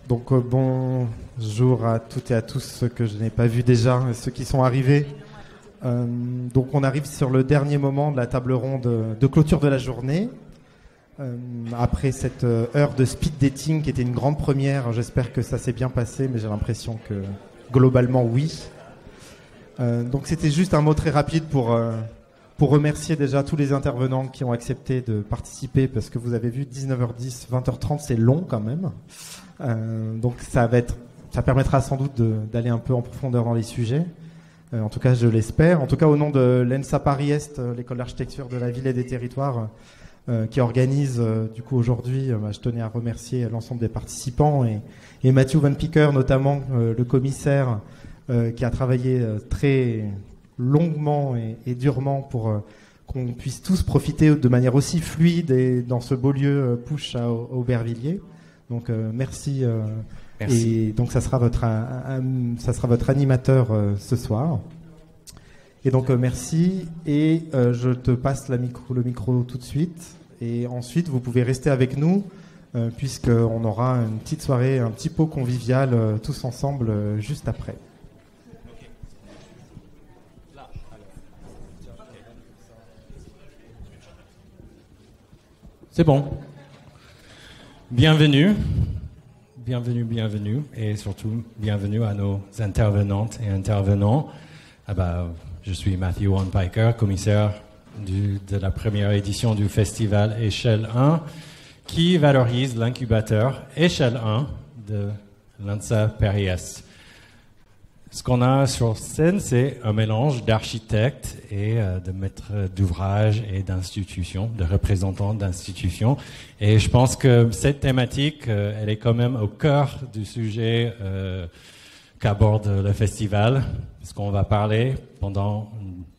Donc bonjour à toutes et à tous ceux que je n'ai pas vus déjà et ceux qui sont arrivés. Donc on arrive sur le dernier moment de la table ronde de clôture de la journée. Après cette heure de speed dating qui était une grande première, j'espère que ça s'est bien passé, mais j'ai l'impression que globalement oui. Donc c'était juste un mot très rapide pour remercier déjà tous les intervenants qui ont accepté de participer, parce que vous avez vu 19h10, 20h30 c'est long quand même. Donc ça permettra sans doute d'aller un peu en profondeur dans les sujets. En tout cas je l'espère. En tout cas au nom de l'ENSA Paris-Est, l'école d'architecture de la ville et des territoires, qui organise du coup aujourd'hui, je tenais à remercier l'ensemble des participants et Mathieu Van Picker notamment, le commissaire, qui a travaillé très longuement et durement pour qu'on puisse tous profiter de manière aussi fluide et dans ce beau lieu Push à Aubervilliers. Donc merci. Merci. Et donc ça sera votre animateur ce soir. Et donc merci, et je te passe le micro tout de suite, et ensuite vous pouvez rester avec nous puisqu'on aura une petite soirée, un petit pot convivial tous ensemble juste après. C'est bon. Bienvenue, et surtout bienvenue à nos intervenantes et intervenants. Je suis Matthew Van Picker, commissaire de la première édition du festival Échelle 1, qui valorise l'incubateur Échelle 1 de l'ENSA Paris-Est. Ce qu'on a sur scène, c'est un mélange d'architectes et de maîtres d'ouvrage et d'institutions, de représentants d'institutions. Et je pense que cette thématique, elle est quand même au cœur du sujet qu'aborde le festival, parce qu'on va parler pendant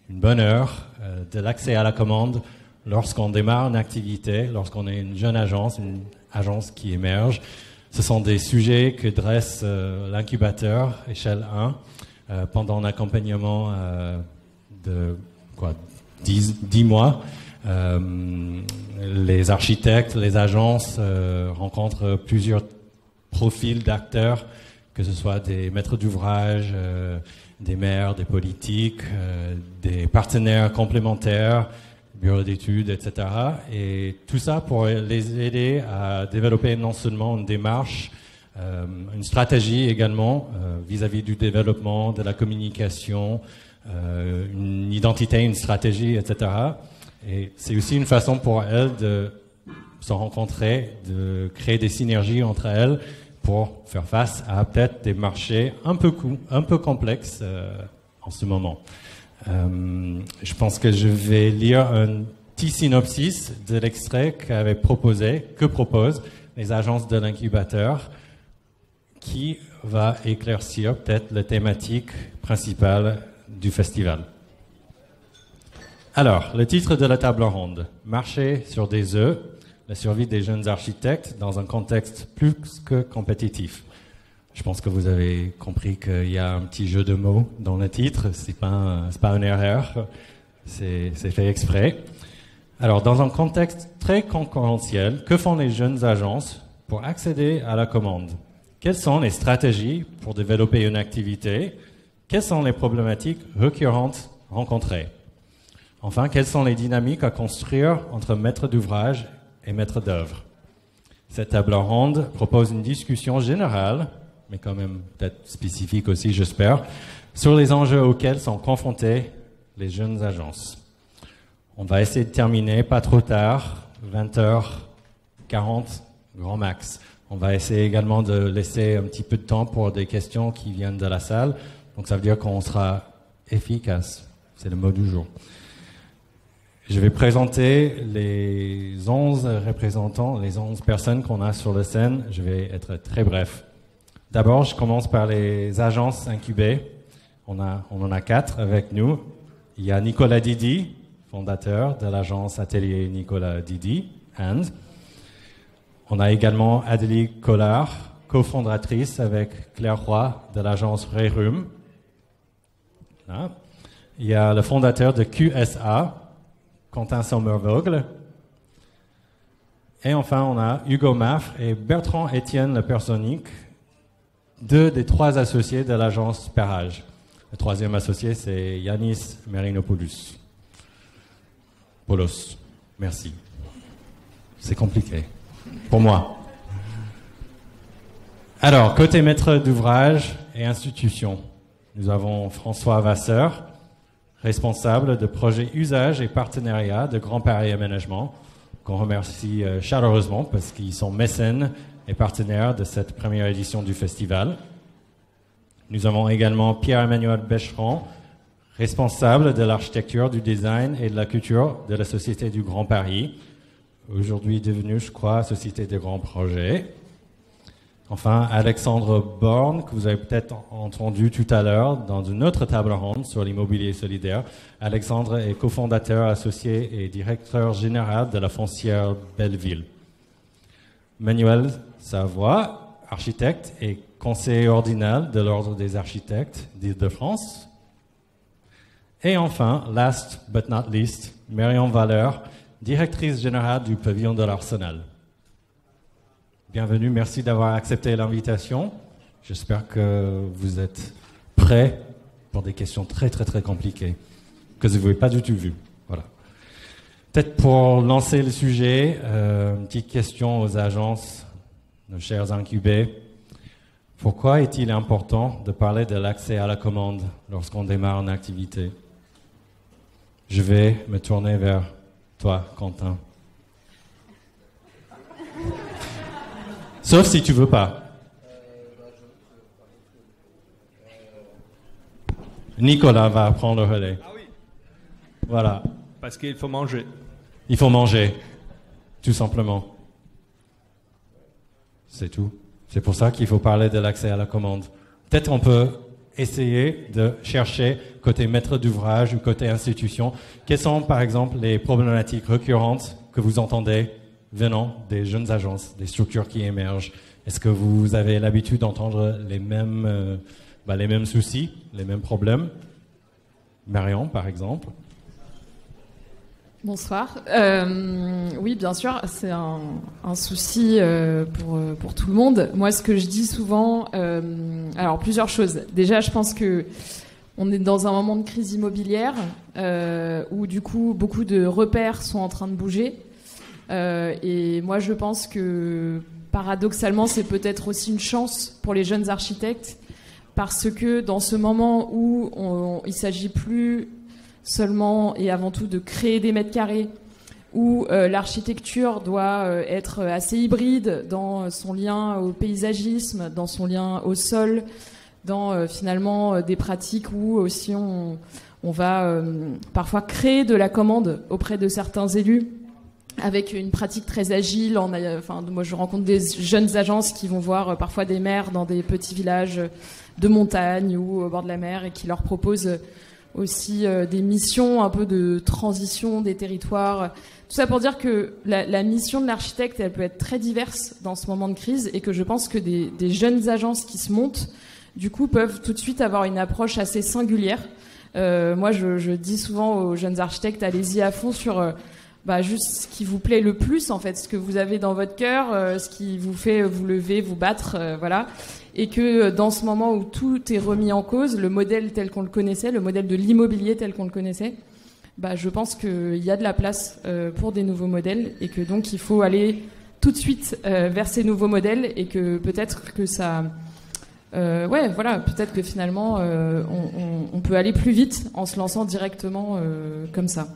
une bonne heure de l'accès à la commande lorsqu'on démarre une activité, lorsqu'on est une jeune agence, une agence qui émerge. Ce sont des sujets que dresse l'incubateur Échelle 1 pendant un accompagnement de 10 mois. Les architectes, les agences rencontrent plusieurs profils d'acteurs, que ce soit des maîtres d'ouvrage, des maires, des politiques, des partenaires complémentaires, bureaux d'études, etc. Et tout ça pour les aider à développer non seulement une démarche, une stratégie également vis-à-vis du développement, de la communication, une identité, une stratégie, etc. Et c'est aussi une façon pour elles de se rencontrer, de créer des synergies entre elles pour faire face à peut-être des marchés un peu complexes en ce moment. Je pense que je vais lire un petit synopsis de l'extrait que proposent les agences de l'incubateur, qui va éclaircir peut-être la thématique principale du festival. Alors, le titre de la table ronde, Marcher sur des œufs, la survie des jeunes architectes dans un contexte plus que compétitif. Je pense que vous avez compris qu'il y a un petit jeu de mots dans le titre. C'est pas une erreur. C'est fait exprès. Alors, dans un contexte très concurrentiel, que font les jeunes agences pour accéder à la commande? Quelles sont les stratégies pour développer une activité? Quelles sont les problématiques récurrentes rencontrées? Enfin, quelles sont les dynamiques à construire entre maître d'ouvrage et maître d'œuvre? Cette table ronde propose une discussion générale, mais quand même peut-être spécifique aussi, j'espère, sur les enjeux auxquels sont confrontées les jeunes agences. On va essayer de terminer pas trop tard, 20h40, grand max. On va essayer également de laisser un petit peu de temps pour des questions qui viennent de la salle. Donc ça veut dire qu'on sera efficace. C'est le mot du jour. Je vais présenter les 11 représentants, les 11 personnes qu'on a sur la scène. Je vais être très bref. D'abord, je commence par les agences incubées. On en a 4 avec nous. Il y a Nicolas Didi, fondateur de l'agence Atelier Nicolas Didi, and. On a également Adélie Collard, cofondatrice avec Claire Roy de l'agence Rerum. Là. Il y a le fondateur de QSA, Quentin Sommervogel. Et enfin, on a Hugo Maffre et Bertrand Étienne Le Personique, 2 des 3 associés de l'agence Perage. Le 3e associé, c'est Yanis Merinopoulos. Paulos, merci. C'est compliqué pour moi. Alors, côté maître d'ouvrage et institution, nous avons François Vasseur, responsable de projet usage et partenariat de Grand Paris Aménagement, qu'on remercie chaleureusement parce qu'ils sont mécènes et partenaires de cette première édition du festival. Nous avons également Pierre-Emmanuel Becheron, responsable de l'architecture, du design et de la culture de la Société du Grand Paris, aujourd'hui devenue, je crois, Société des Grands Projets. Enfin, Alexandre Borne, que vous avez peut-être entendu tout à l'heure dans une autre table ronde sur l'immobilier solidaire. Alexandre est cofondateur, associé et directeur général de la foncière Belleville. Manuel Savoie, architecte et conseiller ordinal de l'Ordre des architectes d'Île-de-France. Et enfin, last but not least, Marion Valeur, directrice générale du pavillon de l'Arsenal. Bienvenue, merci d'avoir accepté l'invitation. J'espère que vous êtes prêts pour des questions très très très compliquées que vous n'avez pas du tout vues. Voilà. Peut-être pour lancer le sujet, une petite question aux agences, nos chers incubés. Pourquoi est-il important de parler de l'accès à la commande lorsqu'on démarre une activité? Je vais me tourner vers toi, Quentin. Sauf si tu veux pas. Nicolas va prendre le relais. Ah oui. Voilà. Parce qu'il faut manger. Il faut manger, tout simplement. C'est tout. C'est pour ça qu'il faut parler de l'accès à la commande. Peut-être on peut essayer de chercher côté maître d'ouvrage ou côté institution. Quelles sont, par exemple, les problématiques récurrentes que vous entendez venant des jeunes agences, des structures qui émergent? Est-ce que vous avez l'habitude d'entendre les mêmes soucis, les mêmes problèmes? Marion, par exemple. Bonsoir. Oui, bien sûr, c'est un souci pour tout le monde. Moi, ce que je dis souvent, alors plusieurs choses. Déjà, je pense que on est dans un moment de crise immobilière où du coup beaucoup de repères sont en train de bouger. Et moi, je pense que paradoxalement, c'est peut-être aussi une chance pour les jeunes architectes parce que dans ce moment où il s'agit plus seulement et avant tout de créer des mètres carrés, où l'architecture doit être assez hybride dans son lien au paysagisme, dans son lien au sol, dans finalement des pratiques où aussi on va parfois créer de la commande auprès de certains élus avec une pratique très agile. Moi, je rencontre des jeunes agences qui vont voir parfois des maires dans des petits villages de montagne ou au bord de la mer et qui leur proposent aussi des missions un peu de transition des territoires. Tout ça pour dire que la mission de l'architecte, elle peut être très diverse dans ce moment de crise et que je pense que des jeunes agences qui se montent, du coup, peuvent tout de suite avoir une approche assez singulière. Moi, je dis souvent aux jeunes architectes, allez-y à fond sur juste ce qui vous plaît le plus, en fait, ce que vous avez dans votre cœur, ce qui vous fait vous lever, vous battre, voilà. Et que dans ce moment où tout est remis en cause, le modèle tel qu'on le connaissait, le modèle de l'immobilier tel qu'on le connaissait, je pense qu'il y a de la place pour des nouveaux modèles et que donc il faut aller tout de suite vers ces nouveaux modèles et que peut-être que ça... peut-être que finalement on peut aller plus vite en se lançant directement comme ça.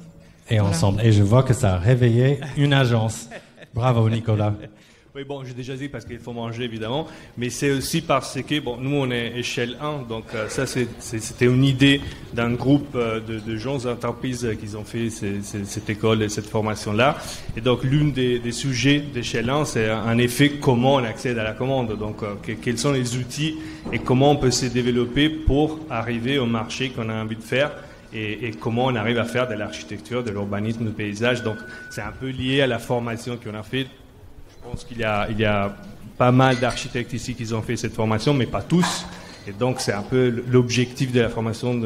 Et voilà. Ensemble. Et je vois que ça a réveillé une agence. Bravo, Nicolas. Oui, bon, j'ai déjà dit parce qu'il faut manger, évidemment, mais c'est aussi parce que, nous, on est échelle 1, donc ça, c'était une idée d'un groupe de gens, d'entreprises qui ont fait cette école et cette formation-là. Et donc, l'une des sujets d'échelle 1, c'est en effet comment on accède à la commande. Donc, quels sont les outils et comment on peut se développer pour arriver au marché qu'on a envie de faire. Et comment on arrive à faire de l'architecture, de l'urbanisme, du paysage. Donc, c'est un peu lié à la formation qu'on a faite. Je pense qu'il y a pas mal d'architectes ici qui ont fait cette formation, mais pas tous. Et donc, c'est un peu l'objectif de la formation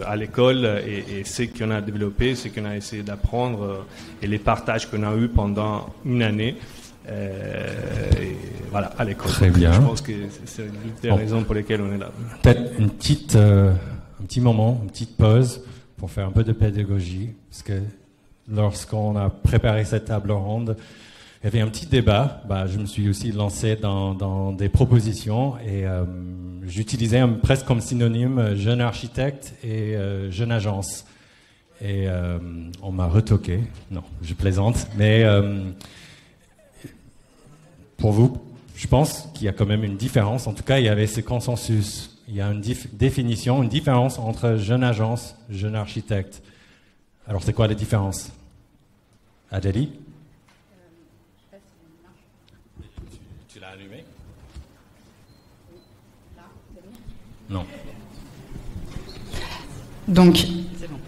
à l'école et ce qu'on a développé, ce qu'on a essayé d'apprendre et les partages qu'on a eus pendant une année. Et voilà, à l'école. Très bien. Je pense que c'est une des raisons pour lesquelles on est là. Peut-être un petit moment, une petite pause pour faire un peu de pédagogie, parce que lorsqu'on a préparé cette table ronde, il y avait un petit débat. Je me suis aussi lancé dans des propositions et j'utilisais presque comme synonyme jeune architecte et jeune agence. Et on m'a retoqué. Non, je plaisante. Mais pour vous, je pense qu'il y a quand même une différence. En tout cas, il y avait ce consensus. Il y a une définition, une différence entre jeune agence, jeune architecte. Alors, c'est quoi la différence? Adélie? Tu l'as allumé? Non. Donc, c'est bon.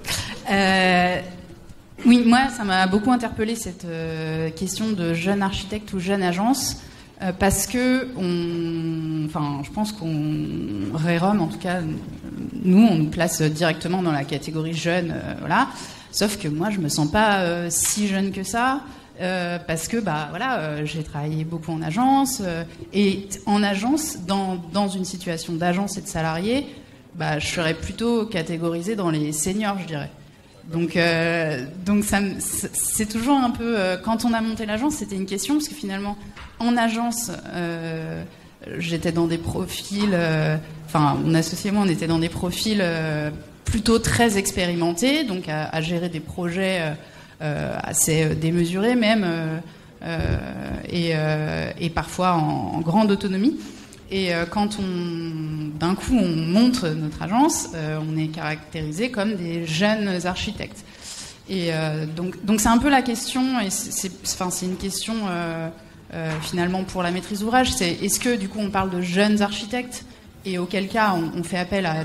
Oui, moi, ça m'a beaucoup interpellée cette question de jeune architecte ou jeune agence, parce que je pense qu'on REROM, en tout cas, nous, on nous place directement dans la catégorie jeune, voilà. Sauf que moi, je me sens pas si jeune que ça. Parce que j'ai travaillé beaucoup en agence et en agence, dans une situation d'agence et de salarié, je serais plutôt catégorisée dans les seniors, je dirais. Donc c'est toujours un peu quand on a monté l'agence, c'était une question parce que finalement en agence j'étais dans des profils, mon associé et moi on était dans des profils plutôt très expérimentés, donc à gérer des projets assez démesurés même et parfois en grande autonomie. Et quand d'un coup on monte notre agence, on est caractérisé comme des jeunes architectes. Et donc c'est un peu la question, et c'est une question finalement pour la maîtrise d'ouvrage, c'est est-ce que du coup on parle de jeunes architectes et auquel cas on fait appel à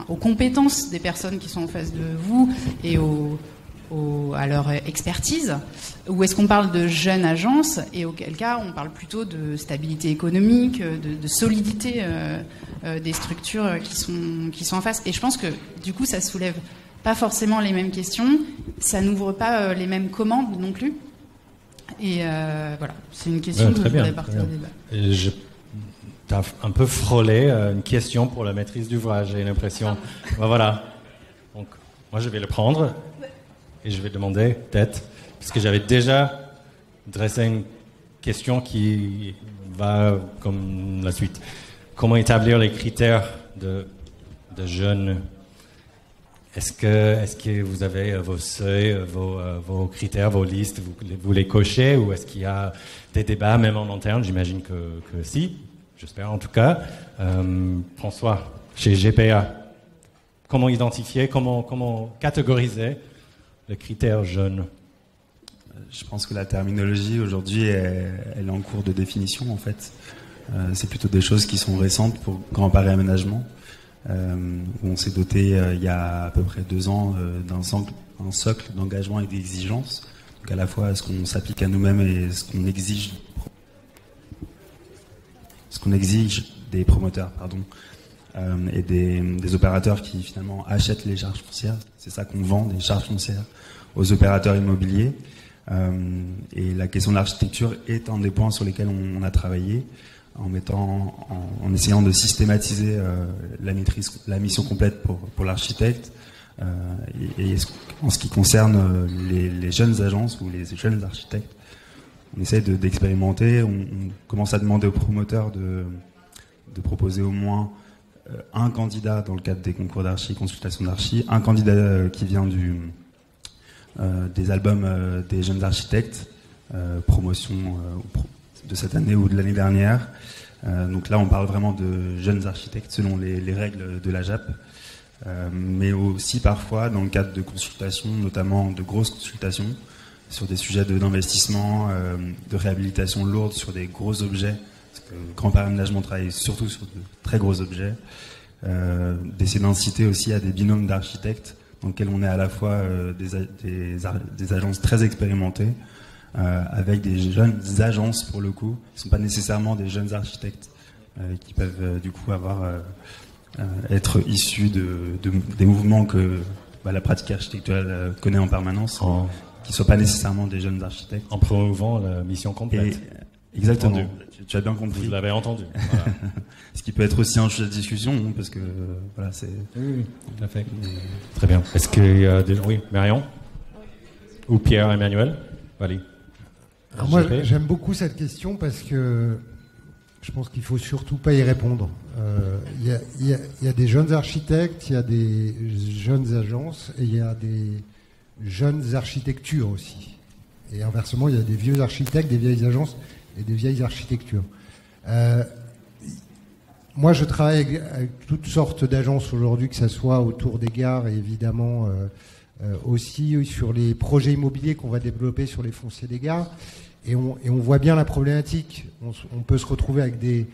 aux compétences des personnes qui sont en face de vous et à leur expertise, ou est-ce qu'on parle de jeunes agences et auquel cas on parle plutôt de stabilité économique, de solidité des structures qui sont en face. Et je pense que du coup ça soulève pas forcément les mêmes questions, ça n'ouvre pas les mêmes commandes non plus. Et voilà, c'est une question que je voudrais partir du débat. Tu as un peu frôlé une question pour la maîtrise d'ouvrage, j'ai l'impression. Voilà. Donc, moi je vais le prendre. Et je vais demander, peut-être, parce que j'avais déjà dressé une question qui va comme la suite. Comment établir les critères de jeunes? Est-ce que vous avez vos seuils, vos critères, vos listes, vous les cochez, ou est-ce qu'il y a des débats, même en interne? J'imagine que si, j'espère en tout cas. François, chez GPA, comment identifier, comment catégoriser les critères jeunes? Je pense que la terminologie aujourd'hui elle est en cours de définition en fait. C'est plutôt des choses qui sont récentes pour Grand Paris Aménagement. On s'est doté il y a à peu près 2 ans d'un socle d'engagement et d'exigence. Donc à la fois ce qu'on s'applique à nous-mêmes et ce qu'on exige des promoteurs, et des opérateurs qui finalement achètent les charges foncières. C'est ça qu'on vend, des charges foncières aux opérateurs immobiliers. Et la question de l'architecture est un des points sur lesquels on a travaillé, en essayant de systématiser la mission complète pour l'architecte. Et en ce qui concerne les jeunes agences ou les jeunes architectes, on essaie d'expérimenter. On commence à demander aux promoteurs de proposer au moins un candidat dans le cadre des concours d'archi, consultation d'archi, un candidat qui vient des albums des jeunes architectes, promotion de cette année ou de l'année dernière. Donc là, on parle vraiment de jeunes architectes selon les règles de la JAP, mais aussi parfois dans le cadre de consultations, notamment de grosses consultations, sur des sujets d'investissement, de réhabilitation lourde sur des gros objets, parce que Grand Paris Aménagement travaille surtout sur de très gros objets, d'essayer d'inciter aussi à des binômes d'architectes dans lesquels on est à la fois des agences très expérimentées, avec des jeunes agences pour le coup, qui ne sont pas nécessairement des jeunes architectes, qui peuvent du coup être issus des mouvements que la pratique architecturale connaît en permanence. qui ne soient pas nécessairement des jeunes architectes. En promouvant la mission complète. Exactement, tu as bien compris. Vous l'avez entendu. Voilà. Ce qui peut être aussi un sujet de discussion, parce que voilà, c'est... Oui, tout à fait. Très bien. Est-ce qu'il y a des... Oui, Marion ? Ou Pierre-Emmanuel ? Allez. Alors moi, j'aime beaucoup cette question parce que je pense qu'il ne faut surtout pas y répondre. Il y a des jeunes architectes, il y a des jeunes agences et il y a des jeunes architectures aussi. Et inversement, il y a des vieux architectes, des vieilles agences et des vieilles architectures. Moi, je travaille avec toutes sortes d'agences aujourd'hui, que ce soit autour des gares et évidemment aussi sur les projets immobiliers qu'on va développer sur les fonciers des gares. Et on voit bien la problématique. On peut se retrouver avec des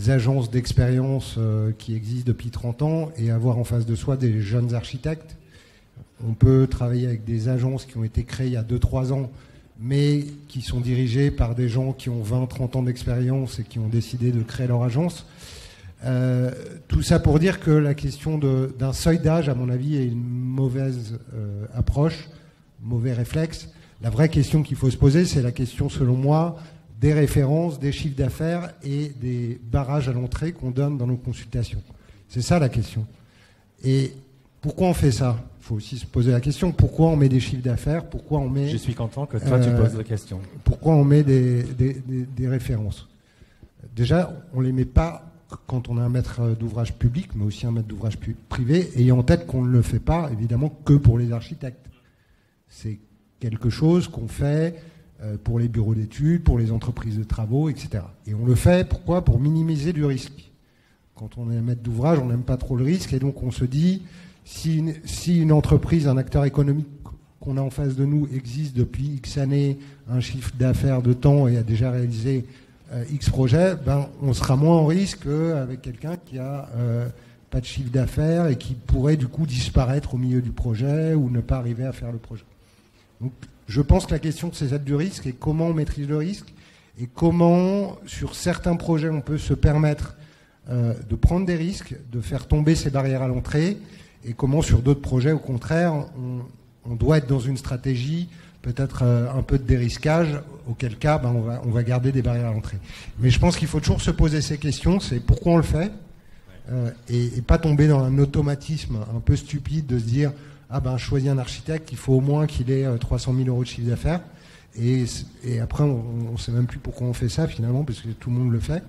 agences d'expérience qui existent depuis 30 ans et avoir en face de soi des jeunes architectes. On peut travailler avec des agences qui ont été créées il y a 2-3 ans, mais qui sont dirigées par des gens qui ont 20-30 ans d'expérience et qui ont décidé de créer leur agence. Tout ça pour dire que la question d'un seuil d'âge, à mon avis, est une mauvaise approche, mauvais réflexe. La vraie question qu'il faut se poser, c'est la question, selon moi, des références, des chiffres d'affaires et des barrages à l'entrée qu'on donne dans nos consultations. C'est ça la question. Et pourquoi on fait ça ? Il faut aussi se poser la question, pourquoi on met des chiffres d'affaires ? Pourquoi on met... Je suis content que toi tu poses la question. Pourquoi on met des références ? Déjà, on ne les met pas quand on a un maître d'ouvrage public, mais aussi un maître d'ouvrage privé, ayant en tête qu'on ne le fait pas, évidemment, que pour les architectes. C'est quelque chose qu'on fait pour les bureaux d'études, pour les entreprises de travaux, etc. Et on le fait, pourquoi ? Pour minimiser le risque. Quand on est un maître d'ouvrage, on n'aime pas trop le risque, et donc on se dit, si une entreprise, un acteur économique qu'on a en face de nous existe depuis X années, un chiffre d'affaires de temps et a déjà réalisé X projets, ben, on sera moins en risque qu'avec quelqu'un qui a pas de chiffre d'affaires et qui pourrait du coup disparaître au milieu du projet ou ne pas arriver à faire le projet. Donc, je pense que la question, c'est celle du risque et comment on maîtrise le risque et comment, sur certains projets, on peut se permettre de prendre des risques, de faire tomber ces barrières à l'entrée et comment, sur d'autres projets, au contraire, on doit être dans une stratégie peut-être un peu de dérisquage, auquel cas ben, on va garder des barrières à l'entrée. Mais je pense qu'il faut toujours se poser ces questions, c'est pourquoi on le fait et pas tomber dans un automatisme un peu stupide de se dire ah ben, je choisis un architecte, il faut au moins qu'il ait 300 000 euros de chiffre d'affaires. Et après, on ne sait même plus pourquoi on fait ça, finalement, parce que tout le monde le fait.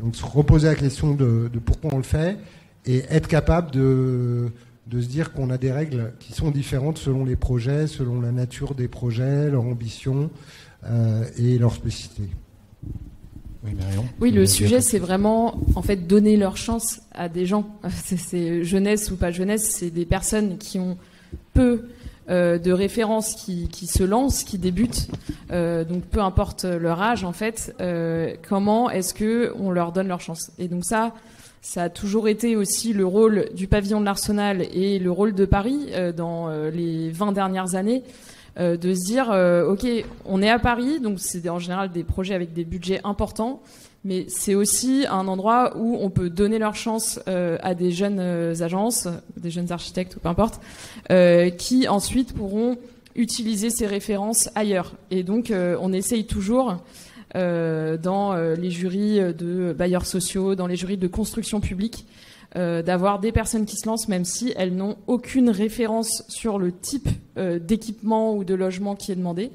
Donc, se reposer la question de pourquoi on le fait et être capable de se dire qu'on a des règles qui sont différentes selon les projets, selon la nature des projets, leur ambition et leur spécificité. Oui, Marion. Oui, le sujet, c'est vraiment, en fait, donner leur chance à des gens. C'est jeunesse ou pas jeunesse, c'est des personnes qui ont peu de références, qui se lancent, qui débutent. Donc, peu importe leur âge, en fait, comment est-ce que on leur donne leur chance ? Et donc ça a toujours été aussi le rôle du pavillon de l'Arsenal et le rôle de Paris dans les 20 dernières années. De se dire, ok, on est à Paris, donc c'est en général des projets avec des budgets importants, mais c'est aussi un endroit où on peut donner leur chance à des jeunes agences, des jeunes architectes ou peu importe, qui ensuite pourront utiliser ces références ailleurs. Et donc, on essaye toujours dans les jurys de bailleurs sociaux, dans les jurys de construction publique, d'avoir des personnes qui se lancent même si elles n'ont aucune référence sur le type d'équipement ou de logement qui est demandé.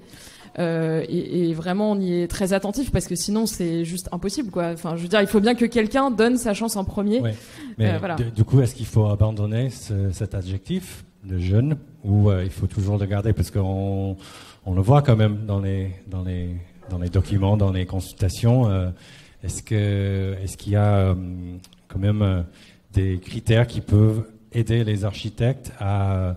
Et vraiment, on y est très attentif parce que sinon, c'est juste impossible, quoi. Enfin, je veux dire, il faut bien que quelqu'un donne sa chance en premier. Ouais. Mais voilà. Du coup, est-ce qu'il faut abandonner cet adjectif de jeune ou il faut toujours le garder parce qu'on le voit quand même dans les documents, dans les consultations. Est-ce qu'il y a quand même des critères qui peuvent aider les architectes à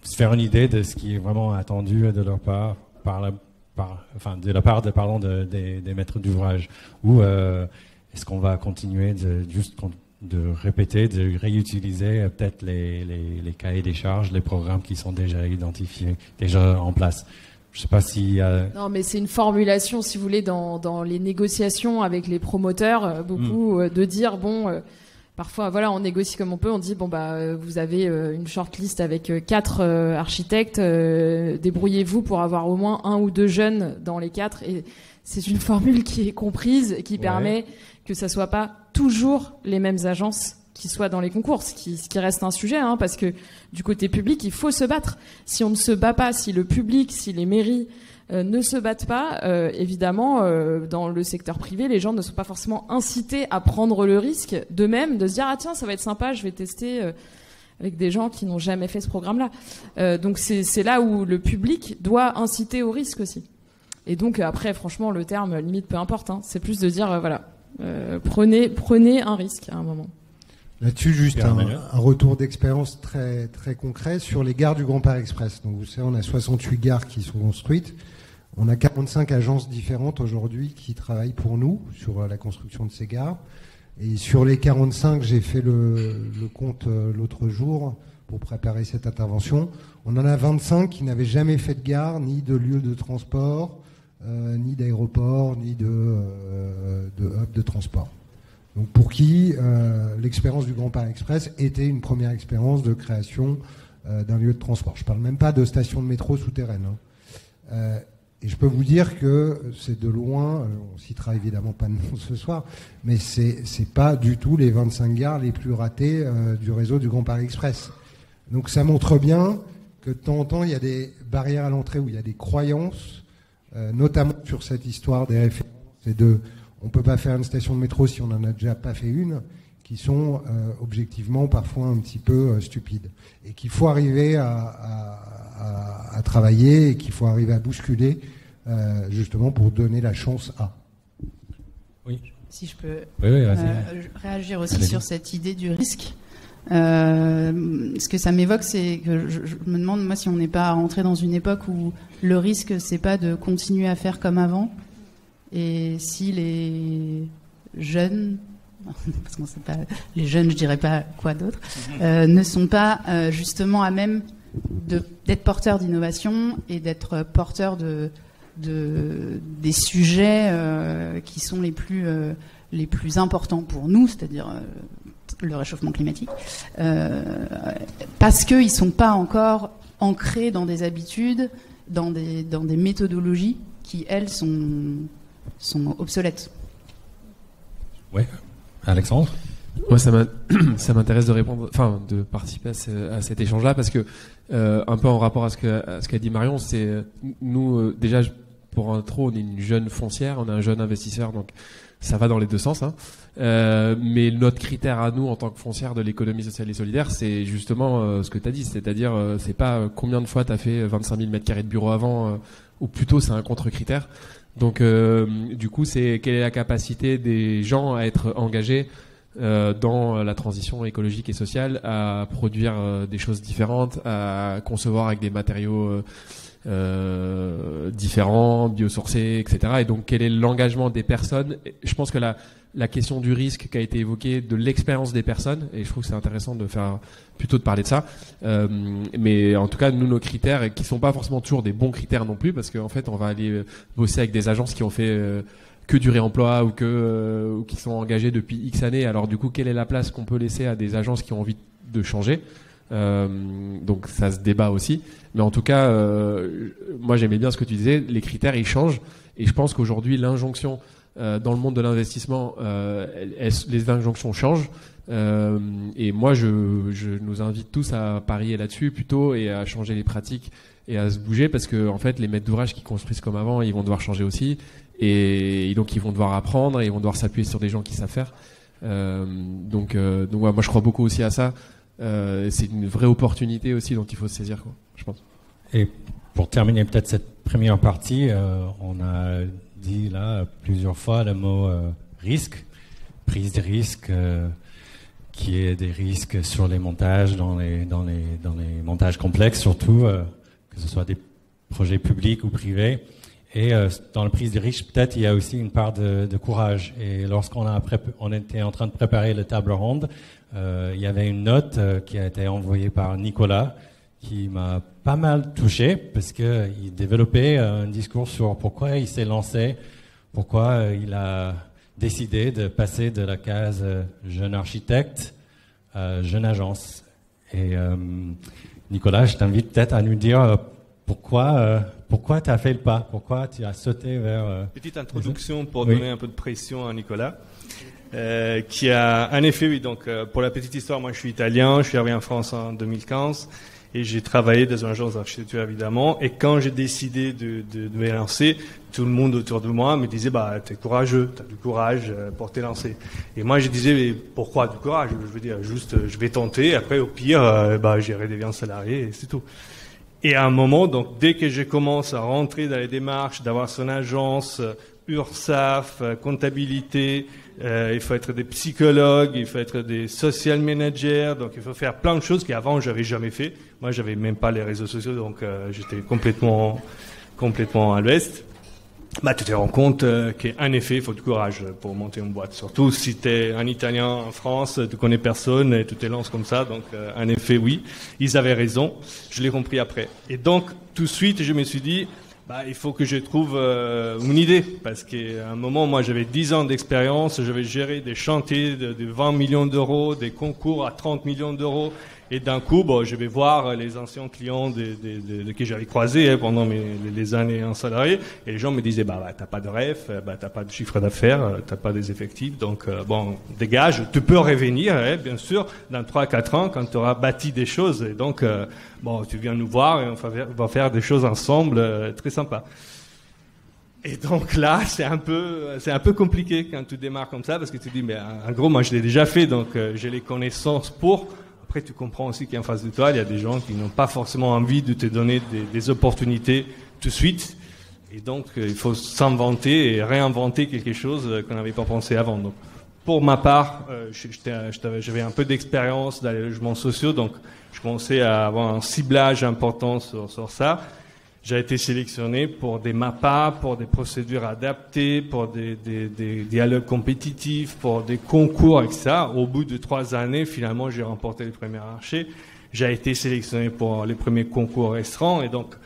se faire une idée de ce qui est vraiment attendu de leur part, de la part des maîtres d'ouvrage, ou est-ce qu'on va continuer de répéter, de réutiliser peut-être les cahiers des charges, les programmes qui sont déjà identifiés, déjà en place? Je sais pas si... Non, mais c'est une formulation, si vous voulez, dans les négociations avec les promoteurs, beaucoup de dire, bon... Parfois, voilà, on négocie comme on peut. On dit bon bah vous avez une shortlist avec 4 architectes. Débrouillez-vous pour avoir au moins 1 ou 2 jeunes dans les 4. Et c'est une formule qui est comprise et qui permet que ça soit pas toujours les mêmes agences qui soient dans les concours, ce qui reste un sujet, hein, parce que du côté public, il faut se battre. Si on ne se bat pas, si le public, si les mairies ne se battent pas, évidemment, dans le secteur privé, les gens ne sont pas forcément incités à prendre le risque d'eux-mêmes, de se dire « Ah tiens, ça va être sympa, je vais tester avec des gens qui n'ont jamais fait ce programme-là. » Donc c'est là où le public doit inciter au risque aussi. Et donc après, franchement, le terme, limite, peu importe. Hein, c'est plus de dire, prenez un risque à un moment. Là-dessus, juste un retour d'expérience très, très concret sur les gares du Grand Paris Express. Donc vous savez, on a 68 gares qui sont construites. On a 45 agences différentes aujourd'hui qui travaillent pour nous sur la construction de ces gares. Et sur les 45, j'ai fait le compte l'autre jour pour préparer cette intervention. On en a 25 qui n'avaient jamais fait de gare, ni de lieu de transport, ni d'aéroport, ni de hub de transport. Donc pour qui l'expérience du Grand Paris Express était une première expérience de création d'un lieu de transport. Je ne parle même pas de station de métro souterraine. Et je peux vous dire que c'est de loin, on citera évidemment pas de nom ce soir, mais c'est pas du tout les 25 gares les plus ratées du réseau du Grand Paris Express. Donc ça montre bien que de temps en temps, il y a des barrières à l'entrée où il y a des croyances, notamment sur cette histoire des références et on peut pas faire une station de métro si on n'en a déjà pas fait une, qui sont objectivement parfois un petit peu stupides. Et qu'il faut arriver à travailler et qu'il faut arriver à bousculer justement pour donner la chance à. Oui. Si je peux réagir aussi sur cette idée du risque. Ce que ça m'évoque, c'est que je me demande, moi, si on n'est pas rentré dans une époque où le risque, c'est pas de continuer à faire comme avant. Et si les jeunes, parce qu'on sait pas, les jeunes, je dirais pas quoi d'autre, ne sont pas justement à même d'être porteurs d'innovation et d'être porteurs des sujets qui sont les plus importants pour nous, c'est-à-dire le réchauffement climatique, parce qu'ils sont pas encore ancrés dans des habitudes, dans des méthodologies qui, elles, sont obsolètes. Ouais, Alexandre. Moi, ça m'intéresse de répondre, enfin, de participer à cet échange-là, parce que un peu en rapport à ce qu'a dit Marion, c'est nous déjà pour intro, on est une jeune foncière, on est un jeune investisseur, donc ça va dans les deux sens. Hein. Mais notre critère à nous en tant que foncière de l'économie sociale et solidaire, c'est justement ce que tu as dit, c'est-à-dire c'est pas combien de fois tu as fait 25 000 mètres carrés de bureau avant, ou plutôt c'est un contre-critère. Donc du coup, c'est quelle est la capacité des gens à être engagés dans la transition écologique et sociale, à produire des choses différentes, à concevoir avec des matériaux différents, biosourcés, etc. Et donc quel est l'engagement des personnes? Je pense que la question du risque qui a été évoquée, de l'expérience des personnes, et je trouve que c'est intéressant de parler de ça, mais en tout cas nous, nos critères, qui sont pas forcément toujours des bons critères non plus, parce qu'en fait on va aller bosser avec des agences qui ont fait que du réemploi ou qui sont engagées depuis X années. Alors du coup, quelle est la place qu'on peut laisser à des agences qui ont envie de changer? Donc ça se débat aussi, mais en tout cas moi j'aimais bien ce que tu disais, les critères ils changent, et je pense qu'aujourd'hui l'injonction dans le monde de l'investissement, les injonctions changent, et moi je nous invite tous à parier là-dessus plutôt, et à changer les pratiques et à se bouger, parce que en fait les maîtres d'ouvrage qui construisent comme avant, ils vont devoir changer aussi, et donc ils vont devoir apprendre, et ils vont devoir s'appuyer sur des gens qui savent faire, donc ouais, moi je crois beaucoup aussi à ça. C'est une vraie opportunité aussi dont il faut se saisir, quoi, je pense. Et pour terminer peut-être cette première partie, on a dit là plusieurs fois le mot risque, prise de risque, qui est des risques sur les montages, dans les montages complexes surtout, que ce soit des projets publics ou privés. Et dans la prise de risque, peut-être il y a aussi une part de courage. Et lorsqu'on était en train de préparer la table ronde, il y avait une note qui a été envoyée par Nicolas, qui m'a pas mal touché, parce que il développait un discours sur pourquoi il s'est lancé, pourquoi il a décidé de passer de la case jeune architecte à jeune agence. Et Nicolas, je t'invite peut-être à nous dire pourquoi tu as fait le pas, pourquoi tu as sauté vers... Petite introduction pour donner un peu de pression à Nicolas, qui a un effet, oui, donc pour la petite histoire, moi je suis italien, je suis arrivé en France en 2015 et j'ai travaillé dans une agence d'architecture évidemment, et quand j'ai décidé de me lancer, tout le monde autour de moi me disait t'es courageux, t'as du courage pour te lancer. Et moi je disais mais pourquoi du courage? Je veux dire juste je vais tenter, après au pire j'irai devenir salarié et c'est tout. Et à un moment, donc dès que je commence à rentrer dans les démarches, d'avoir son agence, URSAF, comptabilité, il faut être des psychologues, il faut être des social managers, donc il faut faire plein de choses qu'avant j'avais jamais fait. Moi j'avais même pas les réseaux sociaux, donc j'étais complètement à l'ouest. Tu te rends compte qu'en effet il faut du courage pour monter une boîte, surtout si tu es un Italien en France, tu connais personne et tu te lances comme ça, donc en effet oui, ils avaient raison, je l'ai compris après. Et donc tout de suite je me suis dit il faut que je trouve une idée, parce qu'à un moment, moi, j'avais 10 ans d'expérience, j'avais géré des chantiers de 20 millions d'euros, des concours à 30 millions d'euros, et d'un coup, je vais voir les anciens clients que j'avais croisés pendant les années en salarié, et les gens me disaient, t'as pas de ref, t'as pas de chiffre d'affaires, t'as pas des effectifs, donc dégage, tu peux revenir, bien sûr, dans 3-4 ans, quand tu auras bâti des choses, et donc, tu viens nous voir, et on va faire des choses ensemble, très sympa. Et donc là, c'est un peu compliqué quand tu démarres comme ça, parce que tu dis, mais en gros, moi je l'ai déjà fait, donc j'ai les connaissances pour. Après, tu comprends aussi qu'en face de toi, il y a des gens qui n'ont pas forcément envie de te donner des opportunités tout de suite. Et donc, il faut s'inventer et réinventer quelque chose qu'on n'avait pas pensé avant. Donc, pour ma part, j'avais un peu d'expérience dans les logements sociaux, donc je commençais à avoir un ciblage important sur ça. J'ai été sélectionné pour des MAPA, pour des procédures adaptées, pour des dialogues compétitifs, pour des concours, etc. Au bout de 3 années, finalement, j'ai remporté les premiers marchés. J'ai été sélectionné pour les premiers concours restreints, et donc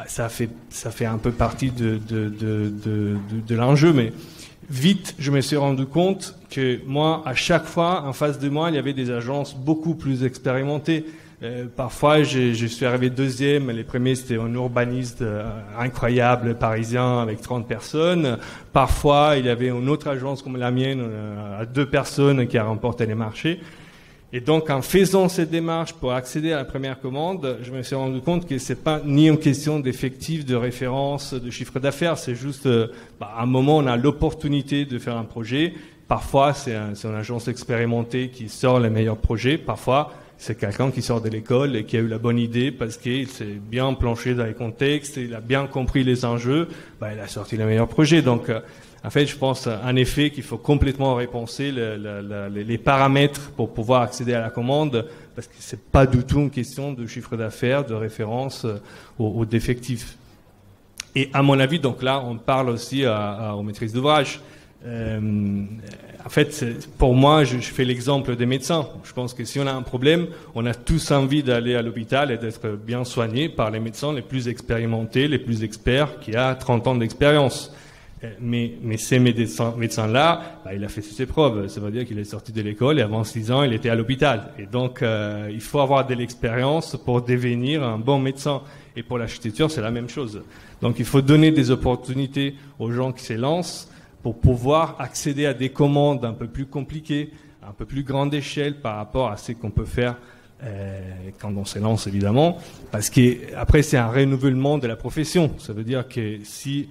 ça fait un peu partie de l'enjeu. Mais vite, je me suis rendu compte que moi, à chaque fois, en face de moi, il y avait des agences beaucoup plus expérimentées. Parfois, je suis arrivé deuxième. Les premiers, c'était un urbaniste incroyable, parisien, avec 30 personnes. Parfois, il y avait une autre agence comme la mienne, à 2 personnes, qui a remporté les marchés. Et donc, en faisant cette démarche pour accéder à la première commande, je me suis rendu compte que c'est pas ni une question d'effectifs, de référence, de chiffre d'affaires. C'est juste, à un moment, on a l'opportunité de faire un projet. Parfois, c'est une agence expérimentée qui sort les meilleurs projets. Parfois, c'est quelqu'un qui sort de l'école et qui a eu la bonne idée parce qu'il s'est bien planché dans les contextes, il a bien compris les enjeux, il a sorti les meilleurs projets. Donc, en fait, je pense en effet qu'il faut complètement repenser les paramètres pour pouvoir accéder à la commande, parce que c'est pas du tout une question de chiffre d'affaires, de référence ou d'effectifs. Et à mon avis, donc là, on parle aussi aux maîtrises d'ouvrage. En fait, pour moi, je fais l'exemple des médecins. Je pense que si on a un problème, on a tous envie d'aller à l'hôpital et d'être bien soigné par les médecins les plus expérimentés, les plus experts, qui a 30 ans d'expérience. Mais ces médecins-là, il a fait ses épreuves. Ça veut dire qu'il est sorti de l'école et avant 6 ans, il était à l'hôpital. Et donc, il faut avoir de l'expérience pour devenir un bon médecin. Et pour l'architecture, c'est la même chose. Donc, il faut donner des opportunités aux gens qui se lancent pour pouvoir accéder à des commandes un peu plus compliquées, un peu plus grande échelle par rapport à ce qu'on peut faire quand on se lance, évidemment. Parce qu'après, c'est un renouvellement de la profession. Ça veut dire que si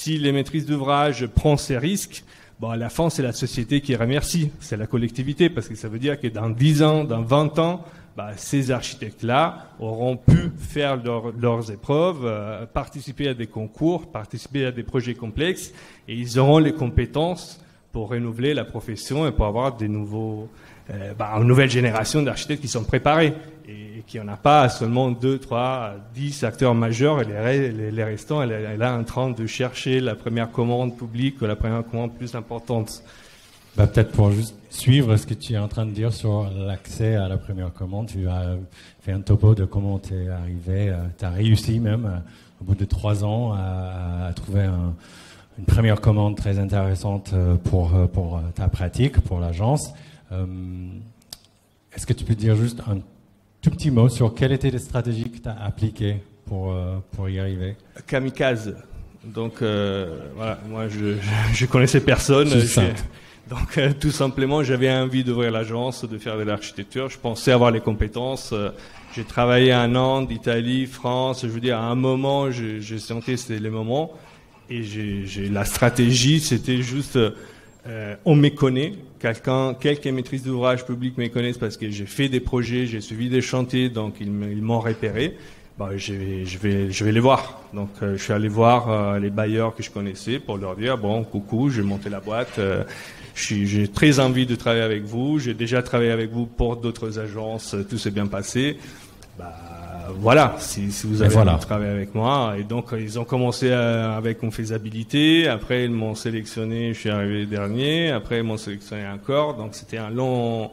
les maîtrises d'ouvrage prennent ces risques, à la fin, c'est la société qui remercie, c'est la collectivité, parce que ça veut dire que dans 10 ans, dans 20 ans, ces architectes-là auront pu faire leurs épreuves, participer à des concours, participer à des projets complexes, et ils auront les compétences pour renouveler la profession et pour avoir une nouvelle génération d'architectes qui sont préparés et qui n'en a pas seulement 2, 3, 10 acteurs majeurs, et les restants, elle est là en train de chercher la première commande publique ou la première commande plus importante. Peut-être pour juste suivre ce que tu es en train de dire sur l'accès à la première commande, tu as fait un topo de comment tu es arrivé, tu as réussi même au bout de 3 ans à trouver une première commande très intéressante pour ta pratique, pour l'agence. Est-ce que tu peux dire juste un tout petit mot sur quelles étaient les stratégies que tu as appliquées pour y arriver? Kamikaze. Donc voilà, moi je connaissais personne. Donc tout simplement, j'avais envie d'ouvrir l'agence, de faire de l'architecture. Je pensais avoir les compétences. J'ai travaillé en Inde, Italie, France. Je veux dire, à un moment, j'ai senti que c'était le moment. Et la stratégie, c'était juste, on me connaît. Quelqu'un maîtrise d'ouvrage public me connaissent parce que j'ai fait des projets, j'ai suivi des chantiers, donc ils m'ont repéré. Je vais les voir. Donc je suis allé voir les bailleurs que je connaissais pour leur dire bon, coucou, j'ai monté la boîte. J'ai très envie de travailler avec vous. J'ai déjà travaillé avec vous pour d'autres agences. Tout s'est bien passé. Voilà, si vous avez envie de travailler avec moi. Et donc, ils ont commencé avec une faisabilité. Après, ils m'ont sélectionné. Je suis arrivé dernier. Après, ils m'ont sélectionné encore. Donc, c'était un long...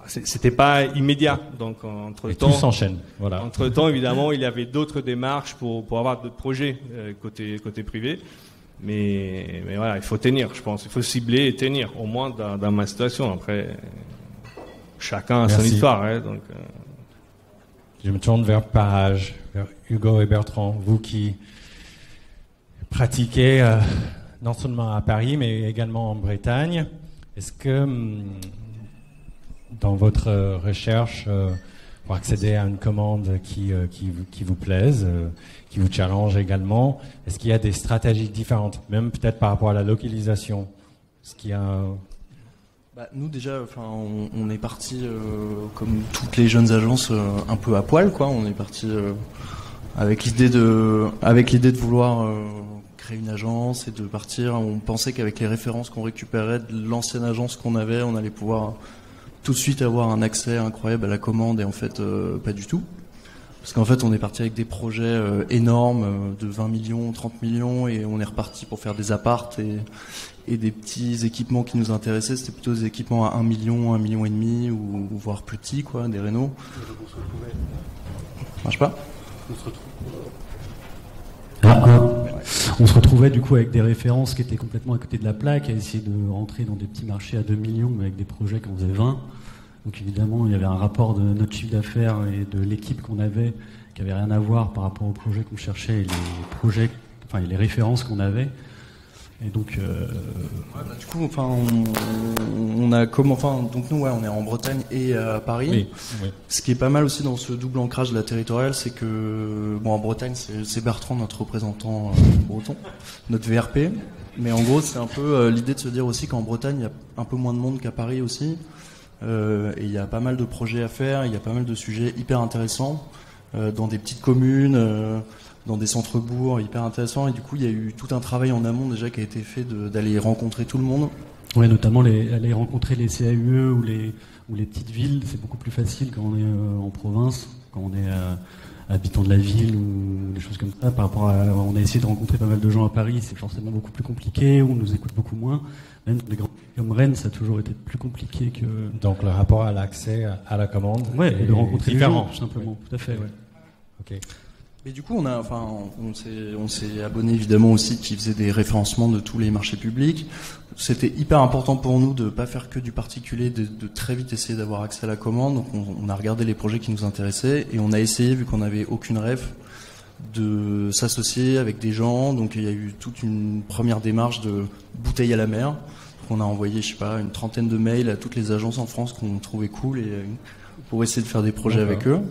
C'était pas immédiat. Donc, entre-temps... Tout s'enchaîne. Voilà. Entre-temps, évidemment, il y avait d'autres démarches pour avoir d'autres projets côté privé. Mais voilà, il faut tenir, je pense. Il faut cibler et tenir, au moins dans ma situation. Après, chacun a son histoire. Hein, donc, Je me tourne vers Parage, vers Hugo et Bertrand, vous qui pratiquez non seulement à Paris, mais également en Bretagne. Est-ce que dans votre recherche, pour accéder à une commande qui vous plaise, qui vous challenge également, est-ce qu'il y a des stratégies différentes, même peut-être par rapport à la localisation? Est-ce qu'il y a nous déjà, on est parti comme toutes les jeunes agences un peu à poil, quoi. On est parti avec l'idée de vouloir créer une agence et de partir. On pensait qu'avec les références qu'on récupérait de l'ancienne agence qu'on avait, on allait pouvoir tout de suite avoir un accès incroyable à la commande, et en fait pas du tout. Parce qu'en fait on est parti avec des projets énormes de 20 millions, 30 millions, et on est reparti pour faire des appartes et des petits équipements qui nous intéressaient. C'était plutôt des équipements à 1 million, 1,5 million, ou voire plus petits, quoi, des rénaux. Marche pas ? On se retrouvait du coup avec des références qui étaient complètement à côté de la plaque, à essayer de rentrer dans des petits marchés à 2 millions, mais avec des projets qui en faisaient 20. Donc évidemment, il y avait un rapport de notre chiffre d'affaires et de l'équipe qu'on avait qui avait rien à voir par rapport aux projets qu'on cherchait et les références qu'on avait. Et donc, du coup, on est en Bretagne et à Paris. Oui. Ce qui est pas mal aussi dans ce double ancrage de la territoriale, c'est que, en Bretagne, c'est Bertrand, notre représentant breton, notre VRP. Mais en gros, c'est un peu l'idée de se dire aussi qu'en Bretagne, il y a un peu moins de monde qu'à Paris aussi. Et il y a pas mal de projets à faire, il y a pas mal de sujets hyper intéressants dans des petites communes, dans des centres-bourgs hyper intéressants. Et du coup, il y a eu tout un travail en amont déjà qui a été fait d'aller rencontrer tout le monde. Ouais, notamment aller rencontrer les CAUE ou les petites villes. C'est beaucoup plus facile quand on est en province, quand on est habitant de la ville ou des choses comme ça. Par rapport on a essayé de rencontrer pas mal de gens à Paris, c'est forcément beaucoup plus compliqué, on nous écoute beaucoup moins. Même dans les grandes villes comme Rennes, ça a toujours été plus compliqué que... Donc le rapport à l'accès à la commande est de rencontrer différent. Les gens, tout simplement. Tout à fait, ouais. Ok. Et du coup, on s'est abonné évidemment au site qui faisait des référencements de tous les marchés publics. C'était hyper important pour nous de pas faire que du particulier, de très vite essayer d'avoir accès à la commande. Donc on a regardé les projets qui nous intéressaient et on a essayé, vu qu'on n'avait aucune ref, de s'associer avec des gens. Donc il y a eu toute une première démarche de bouteille à la mer. Donc, on a envoyé, une 30aine de mails à toutes les agences en France qu'on trouvait cool et pour essayer de faire des projets avec eux.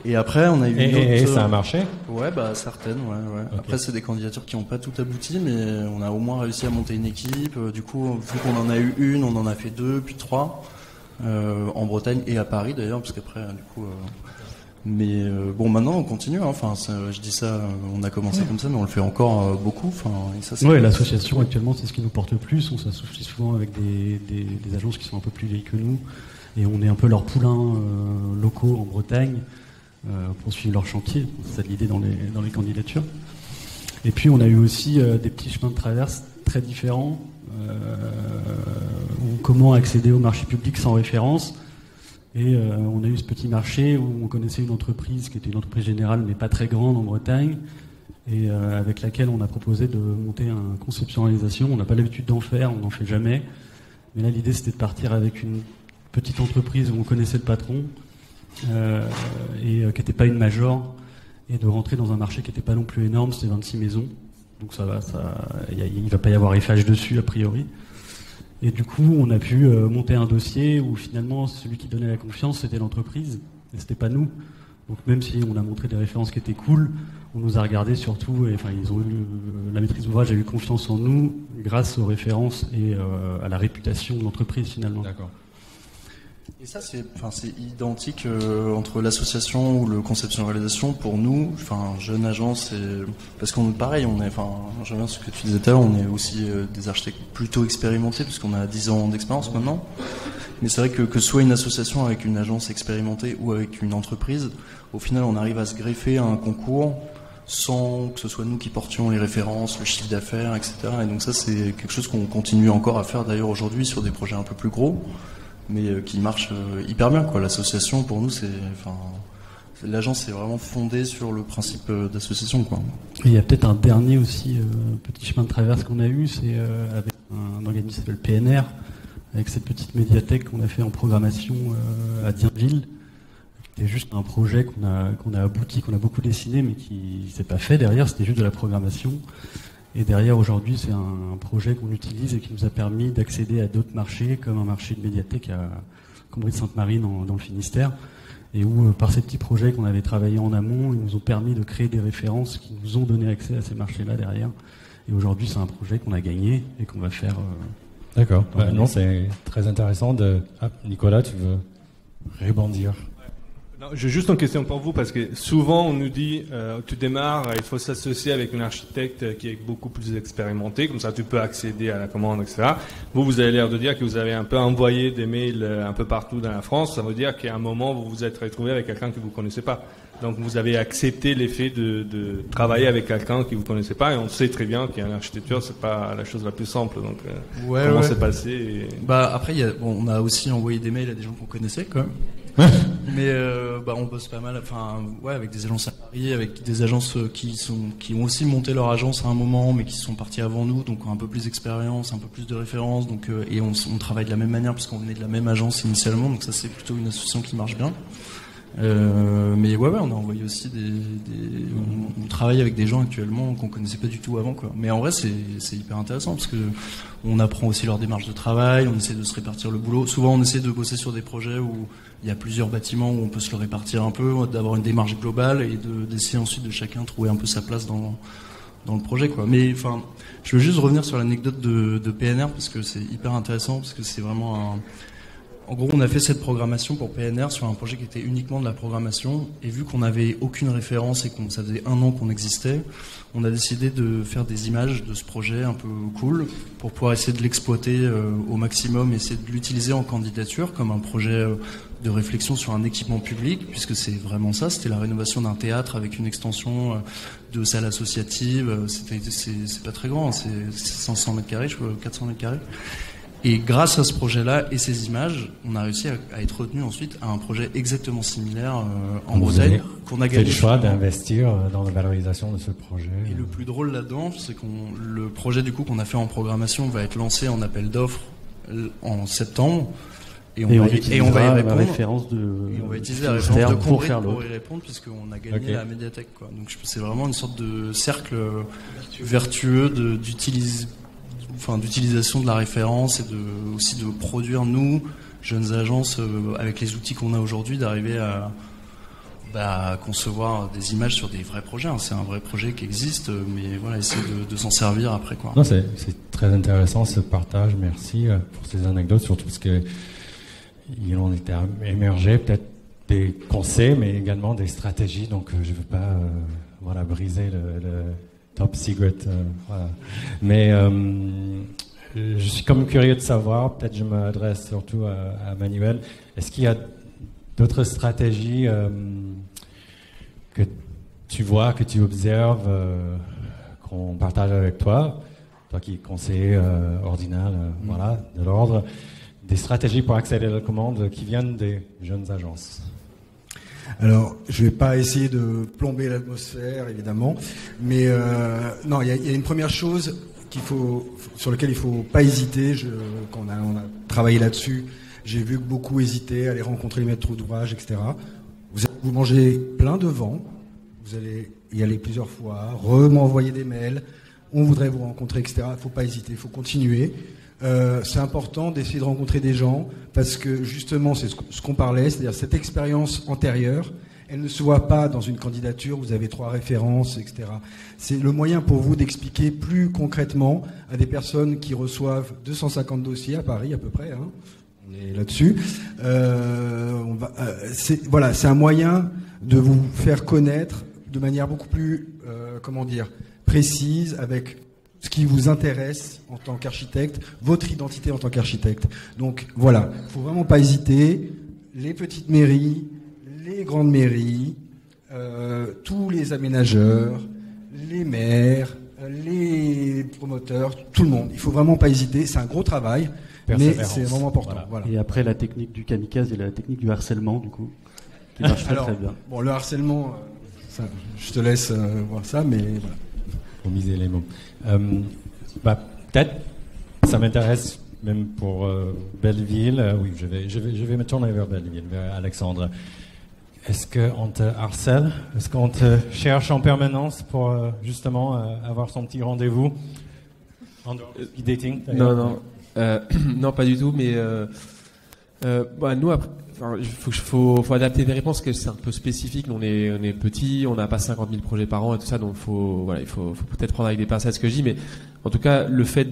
Et après, on a eu et ça a marché? Ouais, certaines, ouais. Okay. Après, c'est des candidatures qui n'ont pas tout abouti, mais on a au moins réussi à monter une équipe. Du coup, vu qu'on en a eu une, on en a fait 2, puis 3, en Bretagne et à Paris d'ailleurs, parce qu'après, du coup... Mais maintenant, on continue. Je dis ça, on a commencé comme ça, mais on le fait encore beaucoup. L'association actuellement, c'est ce qui nous porte le plus. On s'associe souvent avec des agences qui sont un peu plus vieilles que nous, et on est un peu leurs poulains locaux en Bretagne. Pour suivre leur chantier, c'est ça l'idée dans les candidatures. Et puis on a eu aussi des petits chemins de traverse très différents. Comment accéder au marché public sans référence. Et on a eu ce petit marché où on connaissait une entreprise qui était une entreprise générale mais pas très grande en Bretagne, et avec laquelle on a proposé de monter un conception-réalisation. On n'a pas l'habitude d'en faire, on n'en fait jamais. Mais là, l'idée, c'était de partir avec une petite entreprise où on connaissait le patron et qui n'était pas une major, et de rentrer dans un marché qui n'était pas non plus énorme, c'était 26 maisons. Donc il ne va pas y avoir FH dessus, a priori. Et du coup, on a pu monter un dossier où finalement, celui qui donnait la confiance, c'était l'entreprise, et c'était pas nous. Donc même si on a montré des références qui étaient cool, on nous a regardé surtout, et enfin ils ont eu la maîtrise d'ouvrage a eu confiance en nous grâce aux références et à la réputation de l'entreprise finalement. D'accord. Et ça c'est identique entre l'association ou le conception-réalisation pour nous, jeune agence, parce qu'on pareil, je reviens sur ce que tu disais tout à l'heure, on est aussi des architectes plutôt expérimentés puisqu'on a 10 ans d'expérience maintenant. Mais c'est vrai que soit une association avec une agence expérimentée ou avec une entreprise, au final on arrive à se greffer à un concours sans que ce soit nous qui portions les références, le chiffre d'affaires, etc. Et donc ça c'est quelque chose qu'on continue encore à faire d'ailleurs aujourd'hui sur des projets un peu plus gros, mais qui marche hyper bien, quoi. L'association pour nous l'agence est vraiment fondée sur le principe d'association, quoi. Et il y a peut-être un dernier aussi petit chemin de traverse qu'on a eu, c'est avec un organisme qui s'appelle PNR, avec cette petite médiathèque qu'on a fait en programmation à Dienville. C'était juste un projet qu'on a abouti, qu'on a beaucoup dessiné, mais qui s'est pas fait derrière, c'était juste de la programmation. Et derrière, aujourd'hui, c'est un projet qu'on utilise et qui nous a permis d'accéder à d'autres marchés, comme un marché de médiathèque à Combry-de-Sainte-Marie dans le Finistère, et où, par ces petits projets qu'on avait travaillés en amont, ils nous ont permis de créer des références qui nous ont donné accès à ces marchés-là derrière. Et aujourd'hui, c'est un projet qu'on a gagné et qu'on va faire... D'accord. Non, c'est très intéressant Nicolas, tu veux rebondir? J'ai juste une question pour vous, parce que souvent on nous dit tu démarres, il faut s'associer avec un architecte qui est beaucoup plus expérimenté, comme ça tu peux accéder à la commande, etc. Vous avez l'air de dire que vous avez un peu envoyé des mails un peu partout dans la France. Ça veut dire qu'à un moment vous vous êtes retrouvé avec quelqu'un que vous connaissez pas. Donc vous avez accepté l'effet de travailler avec quelqu'un qui vous connaissez pas, et on sait très bien qu'en architecture c'est pas la chose la plus simple. Donc comment c'est passé Après on a aussi envoyé des mails à des gens qu'on connaissait quand même. Mais on bosse pas mal, avec des agences à Paris, avec des agences qui ont aussi monté leur agence à un moment, mais qui sont partis avant nous, donc ont un peu plus d'expérience, un peu plus de références, donc et on travaille de la même manière puisqu'on venait de la même agence initialement, donc ça c'est plutôt une association qui marche bien. Mais on a envoyé aussi on travaille avec des gens actuellement qu'on connaissait pas du tout avant, quoi. Mais en vrai c'est hyper intéressant parce que on apprend aussi leur démarche de travail, on essaie de se répartir le boulot. Souvent on essaie de bosser sur des projets où il y a plusieurs bâtiments où on peut se le répartir un peu, d'avoir une démarche globale et d'essayer ensuite de chacun trouver un peu sa place dans le projet, quoi. Mais je veux juste revenir sur l'anecdote de PNR parce que c'est hyper intéressant, parce que c'est vraiment en gros, on a fait cette programmation pour PNR sur un projet qui était uniquement de la programmation, et vu qu'on n'avait aucune référence et que ça faisait 1 an qu'on existait, on a décidé de faire des images de ce projet un peu cool pour pouvoir essayer de l'exploiter au maximum, essayer de l'utiliser en candidature comme un projet de réflexion sur un équipement public, puisque c'est vraiment ça, c'était la rénovation d'un théâtre avec une extension de salle associative. C'est pas très grand, c'est 500 mètres carrés, je crois, 400 mètres carrés. Et grâce à ce projet-là et ces images, on a réussi à être retenu ensuite à un projet exactement similaire en Bretagne, qu'on a gagné. Fait le choix d'investir dans la valorisation de ce projet. Et le plus drôle là-dedans, c'est le projet du coup qu'on a fait en programmation va être lancé en appel d'offres en septembre. Et on va y répondre. Et on va utiliser la référence de Combry pour y répondre, puisqu'on a gagné la médiathèque, quoi. Donc c'est vraiment une sorte de cercle vertueux d'utilisation de la référence et aussi de produire, nous, jeunes agences, avec les outils qu'on a aujourd'hui, d'arriver à concevoir des images sur des vrais projets. C'est un vrai projet qui existe, mais voilà, essayer de s'en servir après, quoi. Non, c'est très intéressant ce partage. Merci pour ces anecdotes, surtout parce que ils ont été émergés peut-être des conseils, mais également des stratégies. Donc je ne veux pas briser le top secret. Voilà. Mais je suis comme curieux de savoir, peut-être je m'adresse surtout à Manuel, est-ce qu'il y a d'autres stratégies que tu vois, que tu observes, qu'on partage avec toi qui es conseiller ordinaire de l'ordre, des stratégies pour accélérer la commande qui viennent des jeunes agences? Alors, je vais pas essayer de plomber l'atmosphère, évidemment, mais non, il y a une première chose sur laquelle il faut pas hésiter. Quand on a travaillé là-dessus, j'ai vu que beaucoup hésitaient à aller rencontrer les maîtres d'ouvrage, etc. Vous mangez plein de vent, vous allez y aller plusieurs fois, m'envoyer des mails, on voudrait vous rencontrer, etc. Il faut pas hésiter, il faut continuer. C'est important d'essayer de rencontrer des gens parce que justement, c'est ce qu'on parlait, c'est-à-dire cette expérience antérieure, elle ne se voit pas dans une candidature, vous avez 3 références, etc. C'est le moyen pour vous d'expliquer plus concrètement à des personnes qui reçoivent 250 dossiers à Paris à peu près, hein, on est là-dessus. C'est un moyen de vous faire connaître de manière beaucoup plus, précise, avec ce qui vous intéresse en tant qu'architecte, votre identité en tant qu'architecte. Donc voilà, il ne faut vraiment pas hésiter. Les petites mairies, les grandes mairies, tous les aménageurs, les maires, les promoteurs, tout le monde. Il ne faut vraiment pas hésiter. C'est un gros travail, mais c'est vraiment important. Voilà. Et après, la technique du kamikaze et la technique du harcèlement, du coup, qui marche très bien. Bon, le harcèlement, je te laisse voir ça, mais voilà. Pour miser les mots. Peut-être, ça m'intéresse même pour Belleville. Oui, je vais me tourner vers Belleville, vers Alexandre. Est-ce qu'on te harcèle? Est-ce qu'on te cherche en permanence pour justement avoir son petit rendez-vous en dehors du dating? Non, non, pas du tout. Mais nous, après, faut adapter les réponses, parce que c'est un peu spécifique. Nous, on est petits, on n'a pas 50 000 projets par an et tout ça, donc il faut peut-être prendre avec des pincettes ce que je dis, mais en tout cas, le fait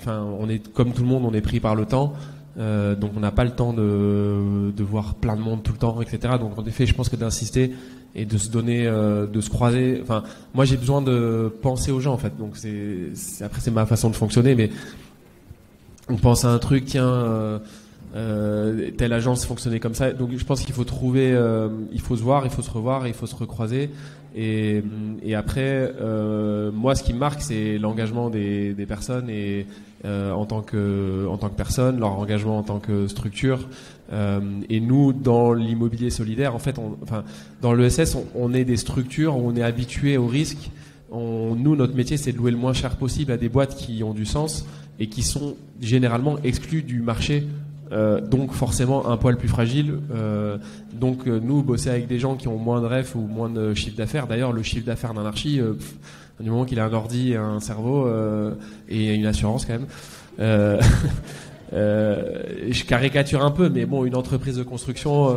on est comme tout le monde, on est pris par le temps. Donc on n'a pas le temps de voir plein de monde tout le temps, etc. Donc en effet, je pense que d'insister et de se donner, de se croiser. Enfin, moi j'ai besoin de penser aux gens en fait. Donc après c'est ma façon de fonctionner, mais on pense à un truc, tiens, telle agence fonctionnait comme ça. Donc je pense qu'il faut trouver, il faut se voir, il faut se revoir, il faut se recroiser. Et après, moi, ce qui me marque, c'est l'engagement des personnes et en tant que personne, leur engagement en tant que structure. Et nous, dans l'immobilier solidaire, en fait, dans l'ESS, on est des structures où on est habitué au risque. Nous, notre métier, c'est de louer le moins cher possible à des boîtes qui ont du sens et qui sont généralement exclues du marché. Donc forcément un poil plus fragile. Donc nous, bosser avec des gens qui ont moins de ref ou moins de chiffre d'affaires. D'ailleurs, le chiffre d'affaires d'un archi, du moment qu'il a un ordi, un cerveau et une assurance quand même. Je caricature un peu, mais bon, une entreprise de construction,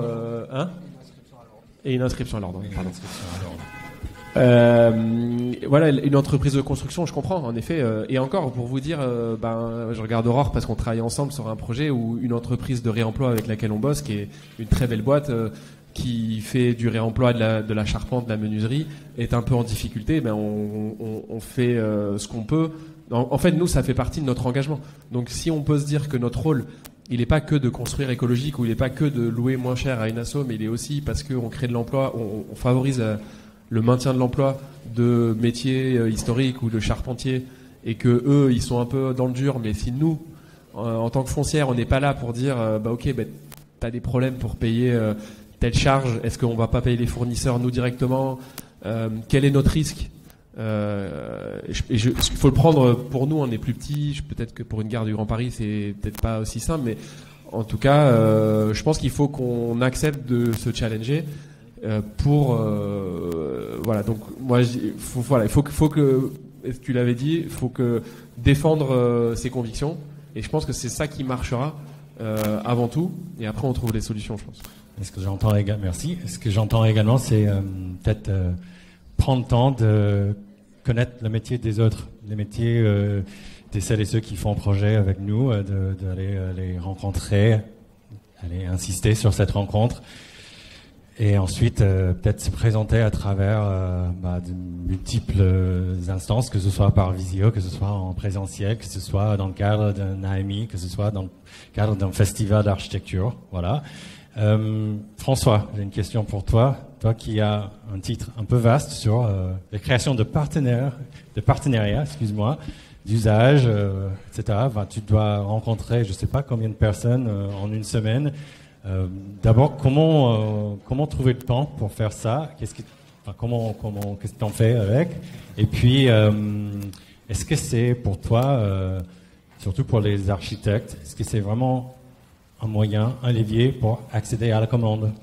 et une inscription à l'ordre. Pardon. Voilà, une entreprise de construction, je comprends en effet, et encore pour vous dire, je regarde Aurore parce qu'on travaille ensemble sur un projet où une entreprise de réemploi avec laquelle on bosse, qui est une très belle boîte qui fait du réemploi de la charpente, de la menuiserie, est un peu en difficulté. On fait ce qu'on peut. En fait, nous, ça fait partie de notre engagement. Donc si on peut se dire que notre rôle, il n'est pas que de construire écologique, ou il n'est pas que de louer moins cher à une asso, mais il est aussi parce qu'on crée de l'emploi, on favorise le maintien de l'emploi de métiers historiques ou de charpentiers, et que eux ils sont un peu dans le dur, mais si nous en tant que foncière on n'est pas là pour dire t'as des problèmes pour payer telle charge, est-ce qu'on va pas payer les fournisseurs nous directement, quel est notre risque, il faut le prendre pour nous, on est plus petits, peut-être que pour une gare du Grand Paris c'est peut-être pas aussi simple, mais en tout cas je pense qu'il faut qu'on accepte de se challenger. Donc moi il faut que tu l'avais dit, il faut que défendre ses convictions, et je pense que c'est ça qui marchera avant tout, et après on trouve les solutions, je pense. Merci. Ce que j'entends également, c'est peut-être prendre le temps de connaître le métier des autres, les métiers de celles et ceux qui font projet avec nous, d'aller les rencontrer, aller insister sur cette rencontre. Et ensuite, peut-être se présenter à travers de multiples instances, que ce soit par visio, que ce soit en présentiel, que ce soit dans le cadre d'un AMI, que ce soit dans le cadre d'un festival d'architecture. Voilà. François, j'ai une question pour toi. Toi qui as un titre un peu vaste sur la création de partenariats, d'usage, etc. Tu dois rencontrer, je ne sais pas combien de personnes en une semaine. D'abord, comment trouver le temps pour faire ça? Qu'est-ce que tu en fais avec? Et puis, est-ce que c'est pour toi, surtout pour les architectes, est-ce que c'est vraiment un moyen, un levier pour accéder à la commande?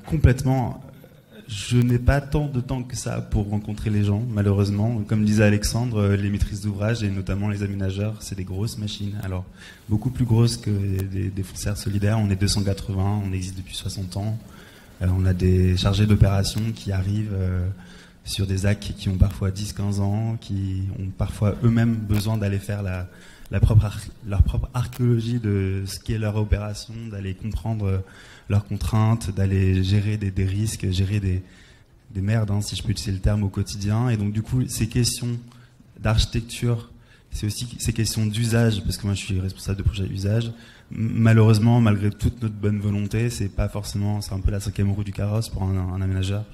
Complètement. Je n'ai pas tant de temps que ça pour rencontrer les gens, malheureusement. Comme disait Alexandre, les maîtrises d'ouvrage et notamment les aménageurs, c'est des grosses machines. Alors, beaucoup plus grosses que des foncières solidaires. On est 280, on existe depuis 60 ans. On a des chargés d'opération qui arrivent sur des actes qui ont parfois 10-15 ans, qui ont parfois eux-mêmes besoin d'aller faire leur propre archéologie de ce qu'est leur opération, d'aller comprendre leurs contraintes, d'aller gérer des risques, gérer des merdes, hein, si je peux utiliser le terme, au quotidien. Et donc du coup, ces questions d'architecture, c'est aussi ces questions d'usage, parce que moi je suis responsable de projet d'usage. Malheureusement, malgré toute notre bonne volonté, c'est pas forcément, c'est un peu la 5e roue du carrosse pour un aménageur.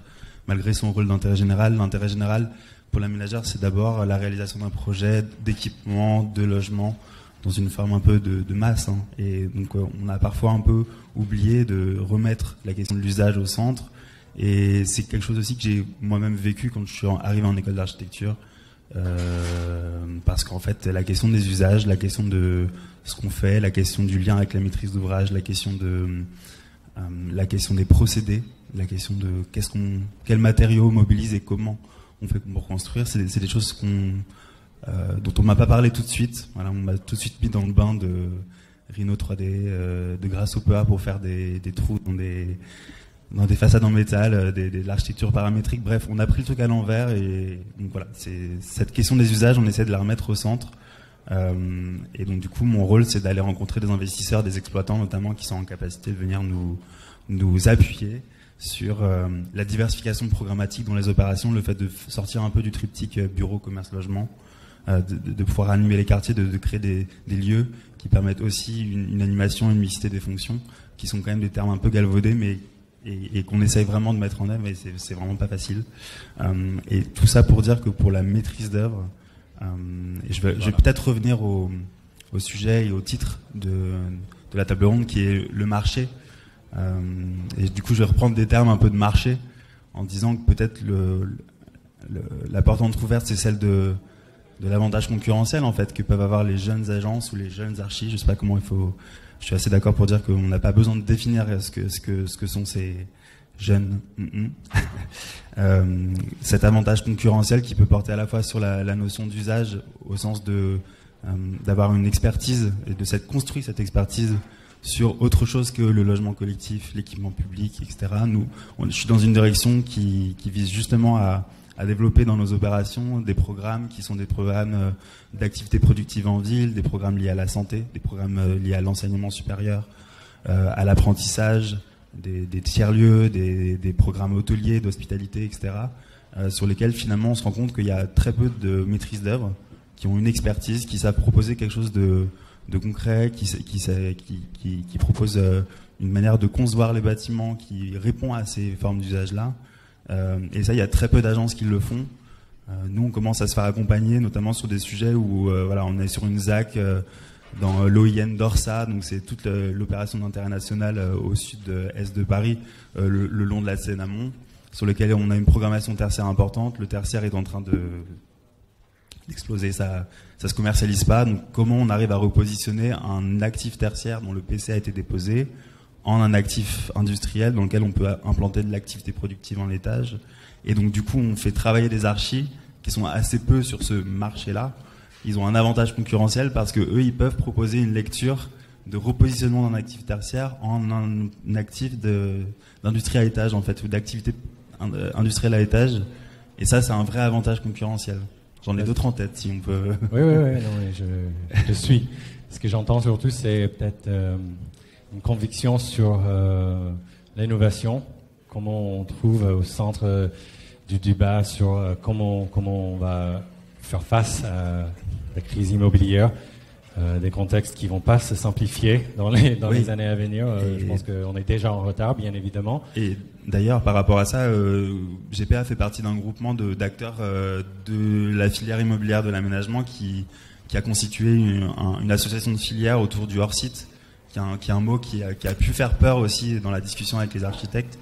Malgré son rôle d'intérêt général, l'intérêt général pour l'aménageur, c'est d'abord la réalisation d'un projet d'équipement, de logement, dans une forme un peu de masse. Hein. Et donc on a parfois un peu oublié de remettre la question de l'usage au centre. Et c'est quelque chose aussi que j'ai moi-même vécu quand je suis arrivé en école d'architecture. Parce qu'en fait, la question des usages, la question de ce qu'on fait, la question du lien avec la maîtrise d'ouvrage, la question des procédés, la question de quels matériaux on mobilise et comment on fait pour construire, c'est des choses dont on m'a pas parlé tout de suite. Voilà, on m'a tout de suite mis dans le bain de Rhino 3D, de Grasshopper pour faire des trous dans des façades en métal, de l'architecture paramétrique. Bref, on a pris le truc à l'envers et donc voilà, c'est cette question des usages, on essaie de la remettre au centre. Et donc du coup, mon rôle, c'est d'aller rencontrer des investisseurs, des exploitants notamment, qui sont en capacité de venir nous appuyer sur la diversification programmatique dans les opérations, le fait de sortir un peu du triptyque bureau, commerce, logement, de pouvoir animer les quartiers, de créer des lieux qui permettent aussi une animation, une mixité des fonctions, qui sont quand même des termes un peu galvaudés, mais et qu'on essaye vraiment de mettre en œuvre, et c'est vraiment pas facile. Et tout ça pour dire que pour la maîtrise d'œuvre, et je vais peut-être revenir au sujet et au titre de la table ronde, qui est le marché. Et du coup, je vais reprendre des termes un peu de marché, en disant que peut-être la porte entrouverte, c'est celle de l'avantage concurrentiel, en fait, que peuvent avoir les jeunes agences ou les jeunes archis. Je sais pas comment il faut. Je suis assez d'accord pour dire qu'on n'a pas besoin de définir ce que sont ces jeunes. Cet avantage concurrentiel qui peut porter à la fois sur la notion d'usage, au sens d'avoir une expertise et de s'être construit cette expertise sur autre chose que le logement collectif, l'équipement public, etc. Je suis dans une direction qui vise justement à développer dans nos opérations des programmes qui sont des programmes d'activité productive en ville, des programmes liés à la santé, des programmes liés à l'enseignement supérieur, à l'apprentissage, des tiers-lieux, des programmes hôteliers, d'hospitalité, etc., sur lesquels finalement on se rend compte qu'il y a très peu de maîtrise d'œuvre, qui ont une expertise, qui savent proposer quelque chose de concret, qui propose une manière de concevoir les bâtiments qui répond à ces formes d'usage-là. Et ça, il y a très peu d'agences qui le font. Nous, on commence à se faire accompagner, notamment sur des sujets où voilà, on est sur une ZAC dans l'OIN d'Orsa, donc c'est toute l'opération d'intérêt national au sud-est de Paris, le long de la Seine amont, sur lequel on a une programmation tertiaire importante. Le tertiaire est en train d'exploser, ça se commercialise pas. Donc comment on arrive à repositionner un actif tertiaire dont le PC a été déposé en un actif industriel dans lequel on peut implanter de l'activité productive en étage. Et donc du coup, on fait travailler des archis qui sont assez peu sur ce marché-là. Ils ont un avantage concurrentiel parce que eux, ils peuvent proposer une lecture de repositionnement d'un actif tertiaire en un actif d'industrie à étage, en fait, ou d'activité industrielle à étage. Et ça, c'est un vrai avantage concurrentiel. J'en ai d'autres en tête, si on peut. Oui, je suis. Ce que j'entends surtout, c'est peut-être une conviction sur l'innovation, comment on trouve au centre du débat sur comment on va faire face à la crise immobilière, des contextes qui vont pas se simplifier dans les années à venir. Je pense qu'on est déjà en retard, bien évidemment. Et d'ailleurs, par rapport à ça, GPA fait partie d'un groupement d'acteurs de la filière immobilière de l'aménagement qui a constitué une association de filière autour du hors-site, est un mot qui a pu faire peur aussi dans la discussion avec les architectes,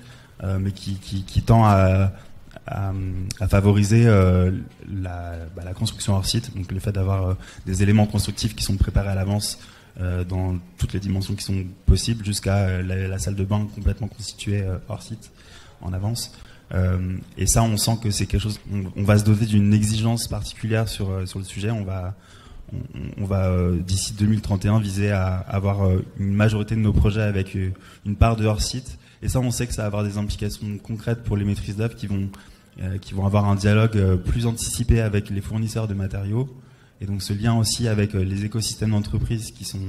mais qui tend à favoriser la construction hors site, donc le fait d'avoir des éléments constructifs qui sont préparés à l'avance dans toutes les dimensions qui sont possibles, jusqu'à la salle de bain complètement constituée hors site en avance. Et ça, on sent que c'est quelque chose. On va se doter d'une exigence particulière sur le sujet. On va d'ici 2031 viser à avoir une majorité de nos projets avec une part de hors site. Et ça, on sait que ça va avoir des implications concrètes pour les maîtrises d'œuvre qui vont avoir un dialogue plus anticipé avec les fournisseurs de matériaux. Et donc ce lien aussi avec les écosystèmes d'entreprises qui sont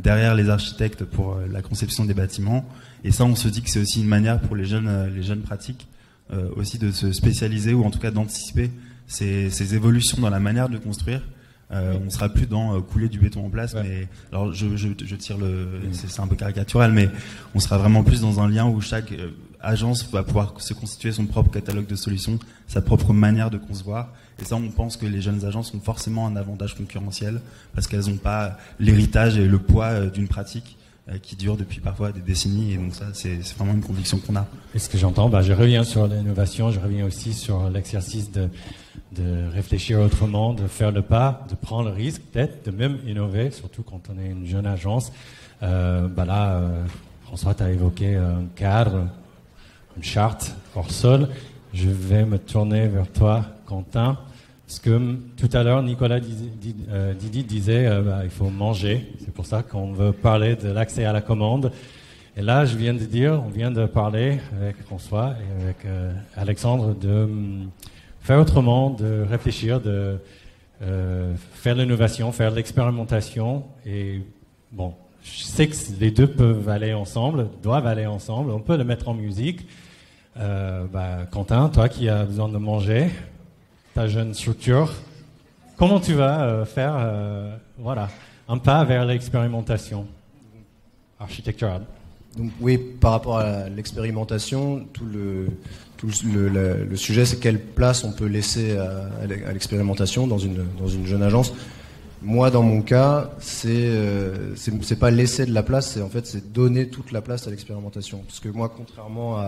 derrière les architectes pour la conception des bâtiments. Et ça, on se dit que c'est aussi une manière pour les jeunes pratiques aussi de se spécialiser, ou en tout cas d'anticiper ces évolutions dans la manière de construire. On sera plus dans couler du béton en place, mais alors je tire c'est un peu caricatural, mais on sera vraiment plus dans un lien où chaque agence va pouvoir se constituer son propre catalogue de solutions, sa propre manière de concevoir. Et ça, on pense que les jeunes agences ont forcément un avantage concurrentiel parce qu'elles n'ont pas l'héritage et le poids d'une pratique qui dure depuis parfois des décennies. Et donc ça, c'est vraiment une conviction qu'on a. Et ce que j'entends, je reviens sur l'innovation, je reviens aussi sur l'exercice de réfléchir autrement, de faire le pas, de prendre le risque peut-être, de même innover, surtout quand on est une jeune agence. François, tu as évoqué un cadre, une charte hors sol. Je vais me tourner vers toi, Quentin, parce que tout à l'heure, Nicolas Didi disait il faut manger. C'est pour ça qu'on veut parler de l'accès à la commande. Et là, on vient de parler avec François et avec Alexandre de faire autrement, de réfléchir, de faire l'innovation, faire l'expérimentation. Et bon, je sais que les deux peuvent aller ensemble, doivent aller ensemble. On peut le mettre en musique. Quentin, toi qui as besoin de manger, ta jeune structure, comment tu vas faire un pas vers l'expérimentation architecturale? Donc, oui, par rapport à l'expérimentation, tout le sujet, c'est quelle place on peut laisser à l'expérimentation dans une jeune agence. Moi, dans mon cas, c'est pas laisser de la place, c'est donner toute la place à l'expérimentation. Parce que moi, contrairement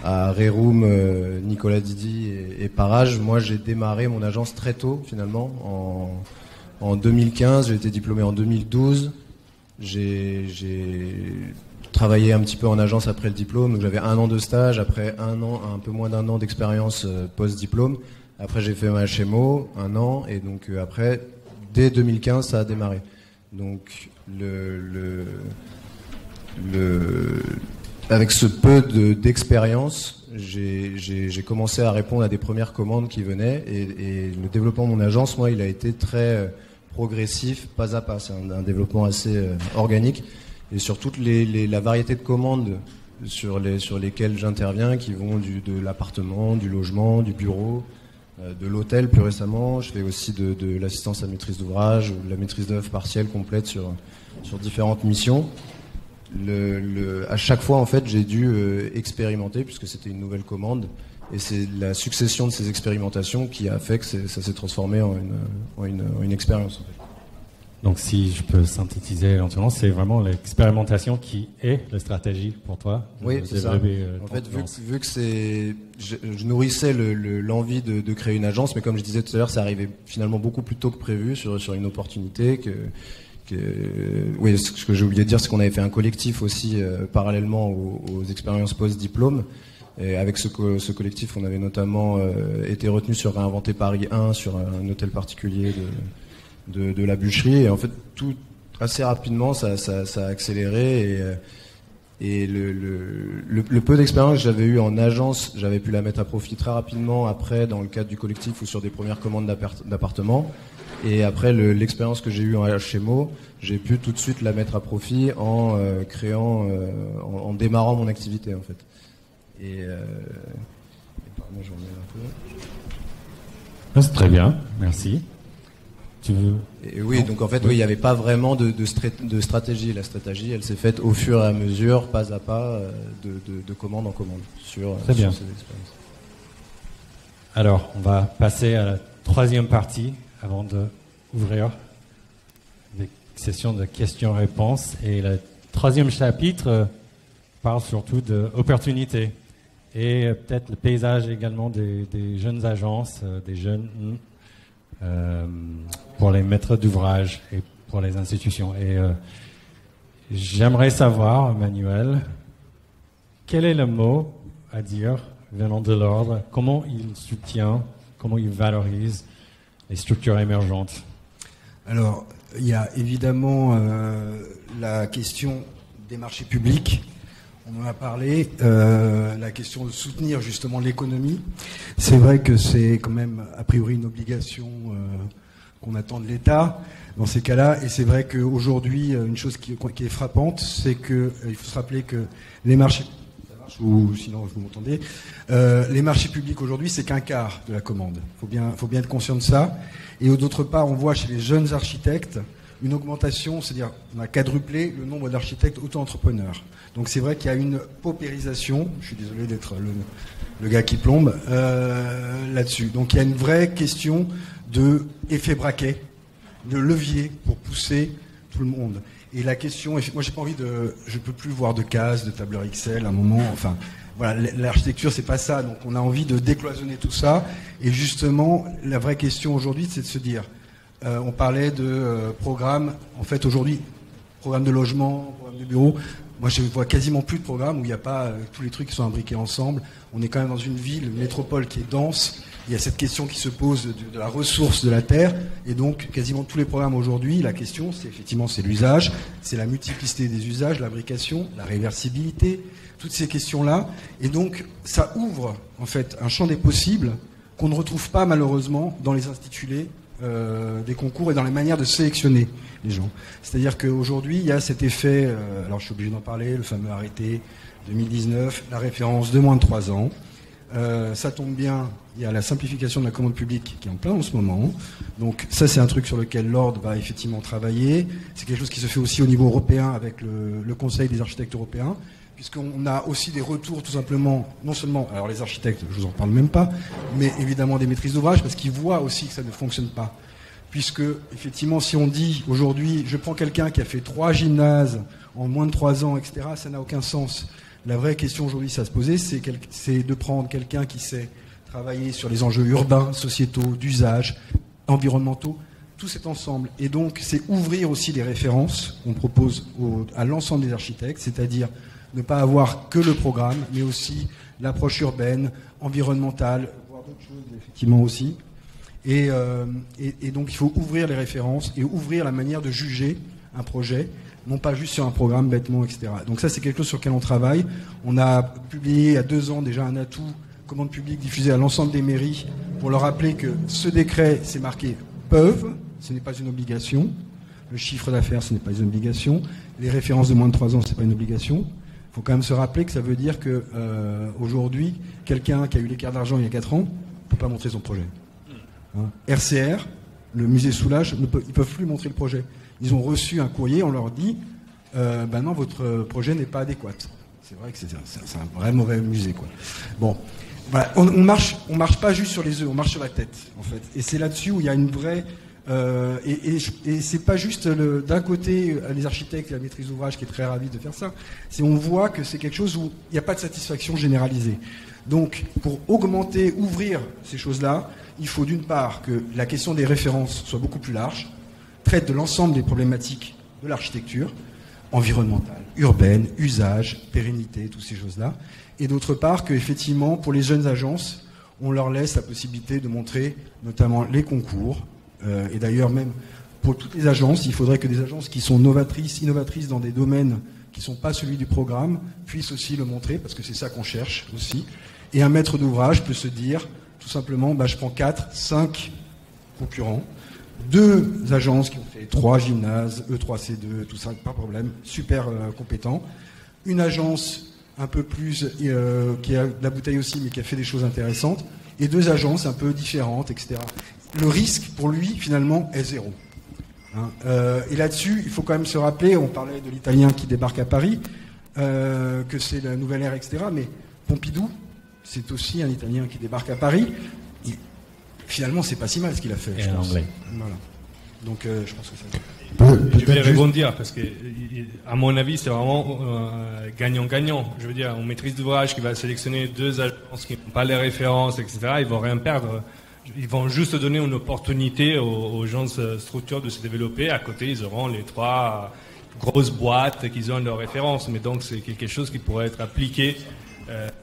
à Reroom, Nicolas Didi et Parage, moi j'ai démarré mon agence très tôt finalement, en 2015, j'ai été diplômé en 2012, j'ai travaillé un petit peu en agence après le diplôme, donc j'avais 1 an de stage, après un peu moins d'1 an d'expérience post-diplôme, après j'ai fait ma HMO, 1 an, et donc après, dès 2015, ça a démarré. Donc avec ce peu d'expérience, j'ai commencé à répondre à des premières commandes qui venaient, et le développement de mon agence, moi, il a été très progressif, pas à pas. C'est un développement assez organique, et sur toute la variété de commandes sur lesquelles j'interviens, qui vont de l'appartement, du logement, du bureau, de l'hôtel plus récemment. Je fais aussi de l'assistance à maîtrise d'ouvrage, ou de la maîtrise d'œuvre partielle complète sur différentes missions. À chaque fois, en fait, j'ai dû expérimenter, puisque c'était une nouvelle commande, et c'est la succession de ces expérimentations qui a fait que ça s'est transformé en une expérience. En fait. Donc, si je peux synthétiser éventuellement, c'est vraiment l'expérimentation qui est la stratégie pour toi. Oui, c'est ça. En fait, vu que je nourrissais l'envie de créer une agence, mais comme je disais tout à l'heure, ça arrivait finalement beaucoup plus tôt que prévu sur une opportunité oui, ce que j'ai oublié de dire, c'est qu'on avait fait un collectif aussi parallèlement aux expériences post-diplôme. Et avec ce collectif, on avait notamment été retenu sur Réinventer Paris 1, sur un hôtel particulier de la Bûcherie. Et en fait, tout assez rapidement, ça a accéléré. Et le peu d'expérience que j'avais eu en agence, j'avais pu la mettre à profit très rapidement après, dans le cadre du collectif ou sur des premières commandes d'appartements. Et après l'expérience que j'ai eue en HMO, j'ai pu tout de suite la mettre à profit en en démarrant mon activité en fait. Pardon, j'en ai un peu. C'est très bien, merci. Tu veux... Et oui, donc en fait, oui, il n'y avait pas vraiment de stratégie. La stratégie, elle s'est faite au fur et à mesure, pas à pas, de commande en commande sur ces expériences. Alors, on va passer à la troisième partie avant d'ouvrir des sessions de questions-réponses. Et la troisième chapitre parle surtout d'opportunités et peut-être le paysage également des jeunes agences, des jeunes pour les maîtres d'ouvrage et pour les institutions. Et j'aimerais savoir, Manuel, quel est le mot à dire venant de l'ordre, comment il soutient, comment il valorise les structures émergentes? Alors, il y a évidemment la question des marchés publics. On en a parlé, la question de soutenir justement l'économie. C'est vrai que c'est quand même a priori une obligation qu'on attend de l'État dans ces cas-là. Et c'est vrai qu'aujourd'hui, une chose qui est frappante, c'est qu'il faut se rappeler que les marchés, ou sinon vous m'entendez, les marchés publics aujourd'hui, c'est qu'un quart de la commande. Faut bien être conscient de ça. Et d'autre part, on voit chez les jeunes architectes une augmentation, c'est-à-dire on a quadruplé le nombre d'architectes auto-entrepreneurs. Donc c'est vrai qu'il y a une paupérisation, je suis désolé d'être le gars qui plombe, là-dessus. Donc il y a une vraie question de effet braquet, de levier pour pousser tout le monde. Et la question, moi j'ai pas envie je peux plus voir de cases, de tableurs Excel à un moment, enfin voilà, l'architecture c'est pas ça, donc on a envie de décloisonner tout ça. Et justement, la vraie question aujourd'hui, c'est de se dire, on parlait de programmes, en fait aujourd'hui, programme de logement, programme de bureau. Moi, je vois quasiment plus de programmes où il n'y a pas tous les trucs qui sont imbriqués ensemble. On est quand même dans une ville, une métropole qui est dense. Il y a cette question qui se pose de la ressource de la terre. Et donc, quasiment tous les programmes aujourd'hui, la question, c'est effectivement, c'est l'usage, c'est la multiplicité des usages, l'imbrication, la réversibilité, toutes ces questions-là. Et donc, ça ouvre, en fait, un champ des possibles qu'on ne retrouve pas, malheureusement, dans les intitulés des concours et dans les manières de sélectionner les gens. C'est-à-dire qu'aujourd'hui, il y a cet effet, alors je suis obligé d'en parler, le fameux arrêté 2019, la référence de moins de 3 ans. Ça tombe bien, il y a la simplification de la commande publique qui est en plein en ce moment. Donc ça, c'est un truc sur lequel l'Ordre va effectivement travailler. C'est quelque chose qui se fait aussi au niveau européen avec le Conseil des architectes européens, puisqu'on a aussi des retours tout simplement, non seulement, alors les architectes, je vous en parle même pas, mais évidemment des maîtrises d'ouvrage, parce qu'ils voient aussi que ça ne fonctionne pas. Puisque, effectivement, si on dit aujourd'hui, je prends quelqu'un qui a fait 3 gymnases en moins de 3 ans, etc., ça n'a aucun sens. La vraie question aujourd'hui, ça se poser, c'est de prendre quelqu'un qui sait travailler sur les enjeux urbains, sociétaux, d'usage, environnementaux, tout cet ensemble. Et donc, c'est ouvrir aussi les références qu'on propose à l'ensemble des architectes, c'est-à-dire ne pas avoir que le programme, mais aussi l'approche urbaine, environnementale, voire d'autres choses, effectivement aussi. Et donc, il faut ouvrir les références et ouvrir la manière de juger un projet, non pas juste sur un programme bêtement, etc. Donc ça, c'est quelque chose sur lequel on travaille. On a publié il y a 2 ans déjà un atout commande publique diffusée à l'ensemble des mairies pour leur rappeler que ce décret, c'est marqué peuvent, ce n'est pas une obligation. Le chiffre d'affaires, ce n'est pas une obligation. Les références de moins de 3 ans, ce n'est pas une obligation. Il faut quand même se rappeler que ça veut dire que aujourd'hui, quelqu'un qui a eu l'écart d'argent il y a 4 ans ne peut pas montrer son projet. Hein. RCR, le musée Soulages, ils ne peuvent plus montrer le projet. Ils ont reçu un courrier, on leur dit ben non, votre projet n'est pas adéquat. C'est vrai que c'est un vrai mauvais musée, quoi. Bon, voilà, on marche pas juste sur les œufs, on marche sur la tête, en fait. Et c'est là-dessus où il y a une vraie et c'est pas juste d'un côté les architectes et la maîtrise d'ouvrage qui est très ravie de faire ça. C'est on voit que c'est quelque chose où il n'y a pas de satisfaction généralisée. Donc, pour augmenter, ouvrir ces choses-là, il faut d'une part que la question des références soit beaucoup plus large, traite de l'ensemble des problématiques de l'architecture, environnementale, urbaine, usage, pérennité, toutes ces choses-là. Et d'autre part, qu'effectivement, pour les jeunes agences, on leur laisse la possibilité de montrer notamment les concours. Et d'ailleurs, même pour toutes les agences, il faudrait que des agences qui sont innovatrices dans des domaines qui ne sont pas celui du programme puissent aussi le montrer, parce que c'est ça qu'on cherche aussi. Et un maître d'ouvrage peut se dire, tout simplement, je prends 4, 5 concurrents, 2 agences qui ont fait 3 gymnases, E3C2, tout ça, pas de problème, super compétents. Une agence un peu plus, qui a de la bouteille aussi, mais qui a fait des choses intéressantes, et 2 agences un peu différentes, etc. Le risque, pour lui, finalement, est 0. Hein, et là-dessus, il faut quand même se rappeler, on parlait de l'Italien qui débarque à Paris, que c'est la nouvelle ère, etc. Mais Pompidou, c'est aussi un Italien qui débarque à Paris. Finalement, c'est pas si mal ce qu'il a fait. Et un Anglais. Voilà. Donc, je pense que ça... Je vais rebondir parce que, à mon avis, c'est vraiment gagnant-gagnant. Je veux dire, on maîtrise d'ouvrage qui va sélectionner 2 agences qui n'ont pas les références, etc. Ils vont rien perdre. Ils vont juste donner une opportunité aux gens de structure de se développer. À côté, ils auront les 3 grosses boîtes qui ont leurs références. Mais donc, c'est quelque chose qui pourrait être appliqué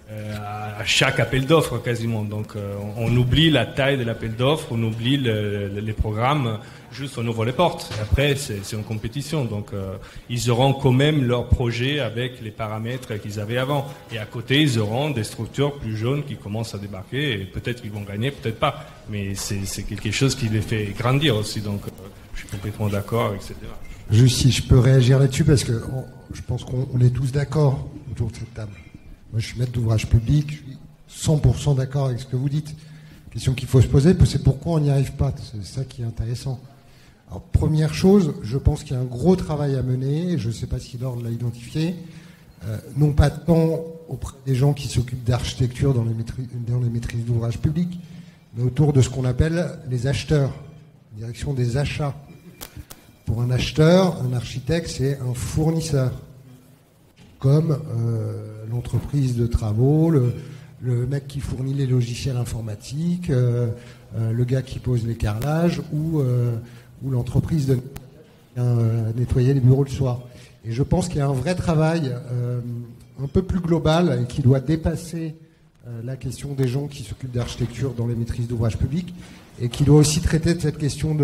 à chaque appel d'offres quasiment. Donc on oublie la taille de l'appel d'offres, on oublie les programmes, juste on ouvre les portes. Et après c'est une compétition, donc ils auront quand même leur projet avec les paramètres qu'ils avaient avant. Et à côté ils auront des structures plus jeunes qui commencent à débarquer et peut-être qu'ils vont gagner, peut-être pas. Mais c'est quelque chose qui les fait grandir aussi. Donc je suis complètement d'accord, etc. Juste si je peux réagir là-dessus parce que je pense qu'on est tous d'accord autour de cette table. Moi, je suis maître d'ouvrage public, je suis 100% d'accord avec ce que vous dites. La question qu'il faut se poser, c'est pourquoi on n'y arrive pas. C'est ça qui est intéressant. Alors, première chose, je pense qu'il y a un gros travail à mener, je ne sais pas si Laure l'a identifié, non pas tant auprès des gens qui s'occupent d'architecture dans les maîtrises d'ouvrage public, mais autour de ce qu'on appelle les acheteurs, direction des achats. Pour un acheteur, un architecte, c'est un fournisseur. Comme l'entreprise de travaux, le mec qui fournit les logiciels informatiques, le gars qui pose les carrelages ou l'entreprise de nettoyer les bureaux le soir. Et je pense qu'il y a un vrai travail un peu plus global et qui doit dépasser la question des gens qui s'occupent d'architecture dans les maîtrises d'ouvrage public et qui doit aussi traiter de cette question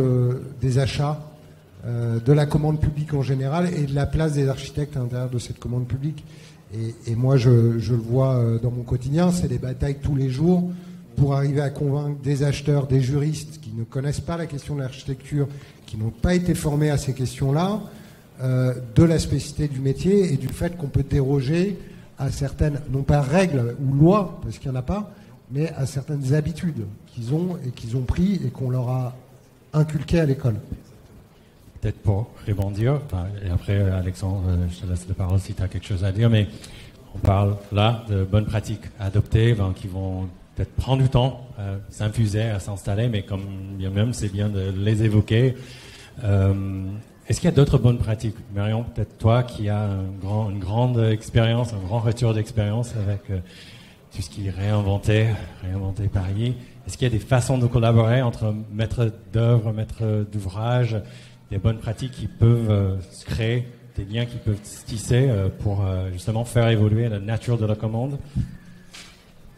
des achats, de la commande publique en général et de la place des architectes à l'intérieur de cette commande publique. Et moi, je le vois dans mon quotidien, c'est des batailles tous les jours pour arriver à convaincre des acheteurs, des juristes qui ne connaissent pas la question de l'architecture, qui n'ont pas été formés à ces questions-là, de la spécificité du métier et du fait qu'on peut déroger à certaines, non pas règles ou lois, parce qu'il n'y en a pas, mais à certaines habitudes qu'ils ont pris et qu'on leur a inculquées à l'école. Peut-être pour rebondir, et après Alexandre, je te laisse la parole si tu as quelque chose à dire, mais on parle là de bonnes pratiques adoptées qui vont peut-être prendre du temps à s'infuser, à s'installer, mais comme bien même, c'est bien de les évoquer. Est-ce qu'il y a d'autres bonnes pratiques? Marion, peut-être toi qui as une grande expérience, un grand retour d'expérience avec tout ce qui est réinventé Paris. Est-ce qu'il y a des façons de collaborer entre maîtres d'œuvre, maîtres d'ouvrage, des bonnes pratiques qui peuvent se créer, des liens qui peuvent se tisser pour justement faire évoluer la nature de la commande?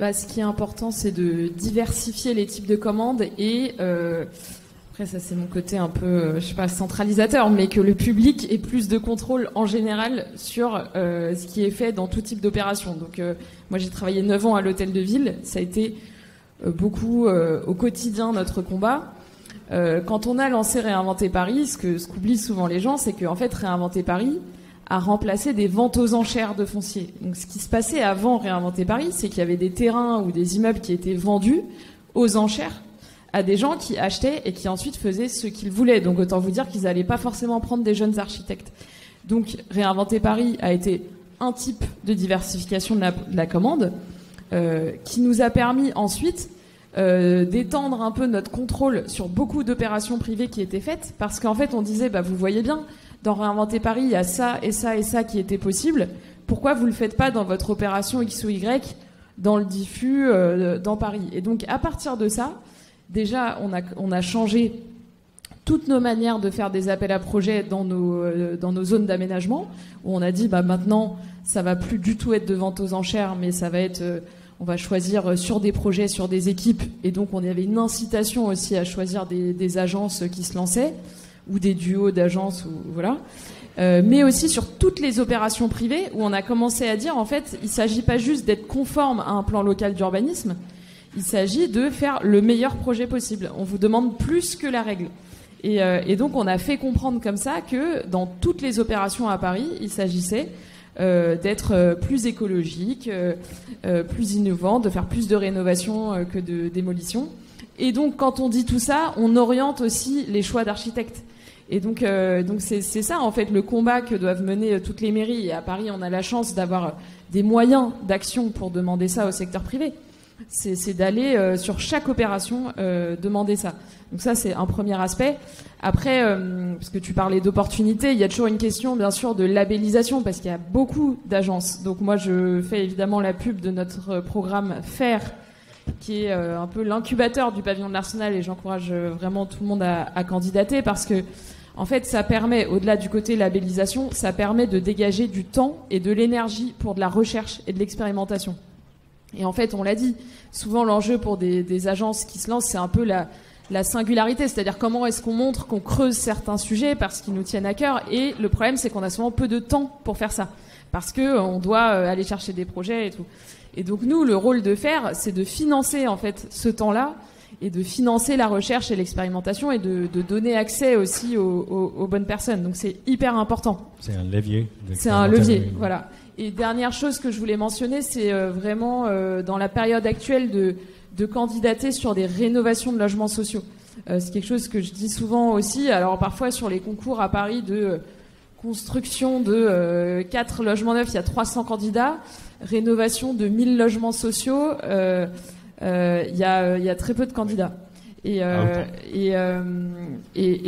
Ce qui est important, c'est de diversifier les types de commandes et après ça c'est mon côté un peu, centralisateur, mais que le public ait plus de contrôle en général sur ce qui est fait dans tout type d'opération. Donc moi j'ai travaillé 9 ans à l'hôtel de ville, ça a été beaucoup au quotidien notre combat. Quand on a lancé Réinventer Paris, ce qu'oublient souvent les gens, c'est qu'en fait Réinventer Paris a remplacé des ventes aux enchères de foncier. Donc ce qui se passait avant Réinventer Paris, c'est qu'il y avait des terrains ou des immeubles qui étaient vendus aux enchères à des gens qui achetaient et qui ensuite faisaient ce qu'ils voulaient. Donc autant vous dire qu'ils n'allaient pas forcément prendre des jeunes architectes. Donc Réinventer Paris a été un type de diversification de la commande qui nous a permis ensuite d'étendre un peu notre contrôle sur beaucoup d'opérations privées qui étaient faites, parce qu'en fait on disait vous voyez bien, dans Réinventer Paris il y a ça et ça et ça qui était possible, pourquoi vous le faites pas dans votre opération X ou Y dans le diffus dans Paris? Et donc à partir de ça, déjà on a changé toutes nos manières de faire des appels à projets dans nos zones d'aménagement, où on a dit maintenant ça va plus du tout être de vente aux enchères, mais ça va être on va choisir sur des projets, sur des équipes, et donc on avait une incitation aussi à choisir des agences qui se lançaient, ou des duos d'agences, ou voilà. Mais aussi sur toutes les opérations privées, où on a commencé à dire, en fait, il ne s'agit pas juste d'être conforme à un plan local d'urbanisme, il s'agit de faire le meilleur projet possible. On vous demande plus que la règle. Et donc on a fait comprendre comme ça que dans toutes les opérations à Paris, il s'agissait d'être plus écologique, plus innovant, de faire plus de rénovation que de démolition. Et donc quand on dit tout ça, on oriente aussi les choix d'architectes. Et donc c'est ça en fait le combat que doivent mener toutes les mairies. Et à Paris, on a la chance d'avoir des moyens d'action pour demander ça au secteur privé. c'est d'aller sur chaque opération demander ça. Donc ça, c'est un premier aspect. Après, parce que tu parlais d'opportunités, il y a toujours une question, bien sûr, de labellisation, parce qu'il y a beaucoup d'agences. Donc moi, je fais évidemment la pub de notre programme FAIR, qui est un peu l'incubateur du pavillon de l'Arsenal, et j'encourage vraiment tout le monde à candidater, parce que en fait, ça permet, au-delà du côté labellisation, ça permet de dégager du temps et de l'énergie pour de la recherche et de l'expérimentation. Et en fait, on l'a dit, souvent l'enjeu pour des agences qui se lancent, c'est un peu la singularité, c'est-à-dire comment est-ce qu'on montre qu'on creuse certains sujets parce qu'ils nous tiennent à cœur. Et le problème, c'est qu'on a souvent peu de temps pour faire ça, parce que on doit aller chercher des projets et tout. Et donc nous, le rôle de FAIR, c'est de financer en fait ce temps-là, et de financer la recherche et l'expérimentation, et de donner accès aussi aux bonnes personnes. Donc c'est hyper important. C'est un levier. C'est un levier, voilà. Et dernière chose que je voulais mentionner, c'est vraiment dans la période actuelle de candidater sur des rénovations de logements sociaux. C'est quelque chose que je dis souvent aussi. Alors parfois sur les concours à Paris de construction de 4 logements neufs, il y a 300 candidats. Rénovation de 1000 logements sociaux, il y a très peu de candidats. Et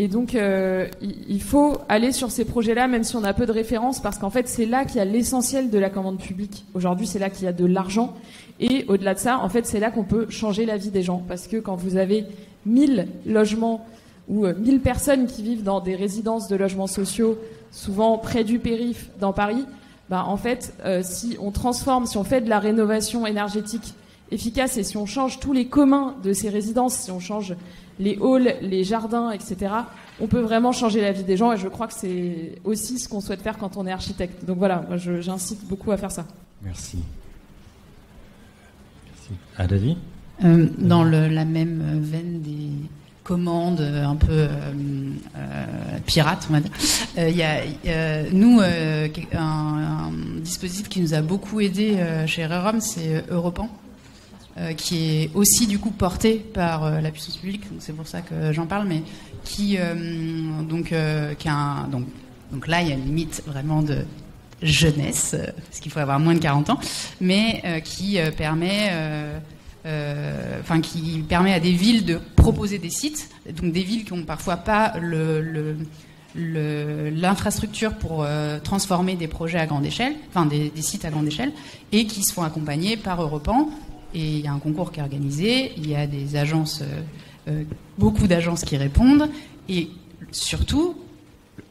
donc il faut aller sur ces projets-là, même si on a peu de références, parce qu'en fait c'est là qu'il y a l'essentiel de la commande publique. Aujourd'hui, c'est là qu'il y a de l'argent, et au-delà de ça, en fait, c'est là qu'on peut changer la vie des gens, parce que quand vous avez 1000 logements ou 1000 personnes qui vivent dans des résidences de logements sociaux, souvent près du périph' dans Paris, en fait, si on transforme, si on fait de la rénovation énergétique efficace, et si on change tous les communs de ces résidences, si on change les halls, les jardins, etc., on peut vraiment changer la vie des gens, et je crois que c'est aussi ce qu'on souhaite faire quand on est architecte. Donc voilà, moi j'incite beaucoup à faire ça. Merci. Adali ? Dans la même veine des commandes un peu pirates, on va dire, il y a nous un dispositif qui nous a beaucoup aidé chez Rerum, c'est Europan, qui est aussi du coup porté par la puissance publique, donc c'est pour ça que j'en parle, mais qui donc là il y a une limite vraiment de jeunesse, parce qu'il faut avoir moins de 40 ans, mais qui permet à des villes de proposer des sites, donc des villes qui n'ont parfois pas l'infrastructure pour transformer des projets à grande échelle, enfin des sites à grande échelle, et qui se font accompagner par Europan. Et il y a un concours qui est organisé, il y a des agences, beaucoup d'agences qui répondent, et surtout,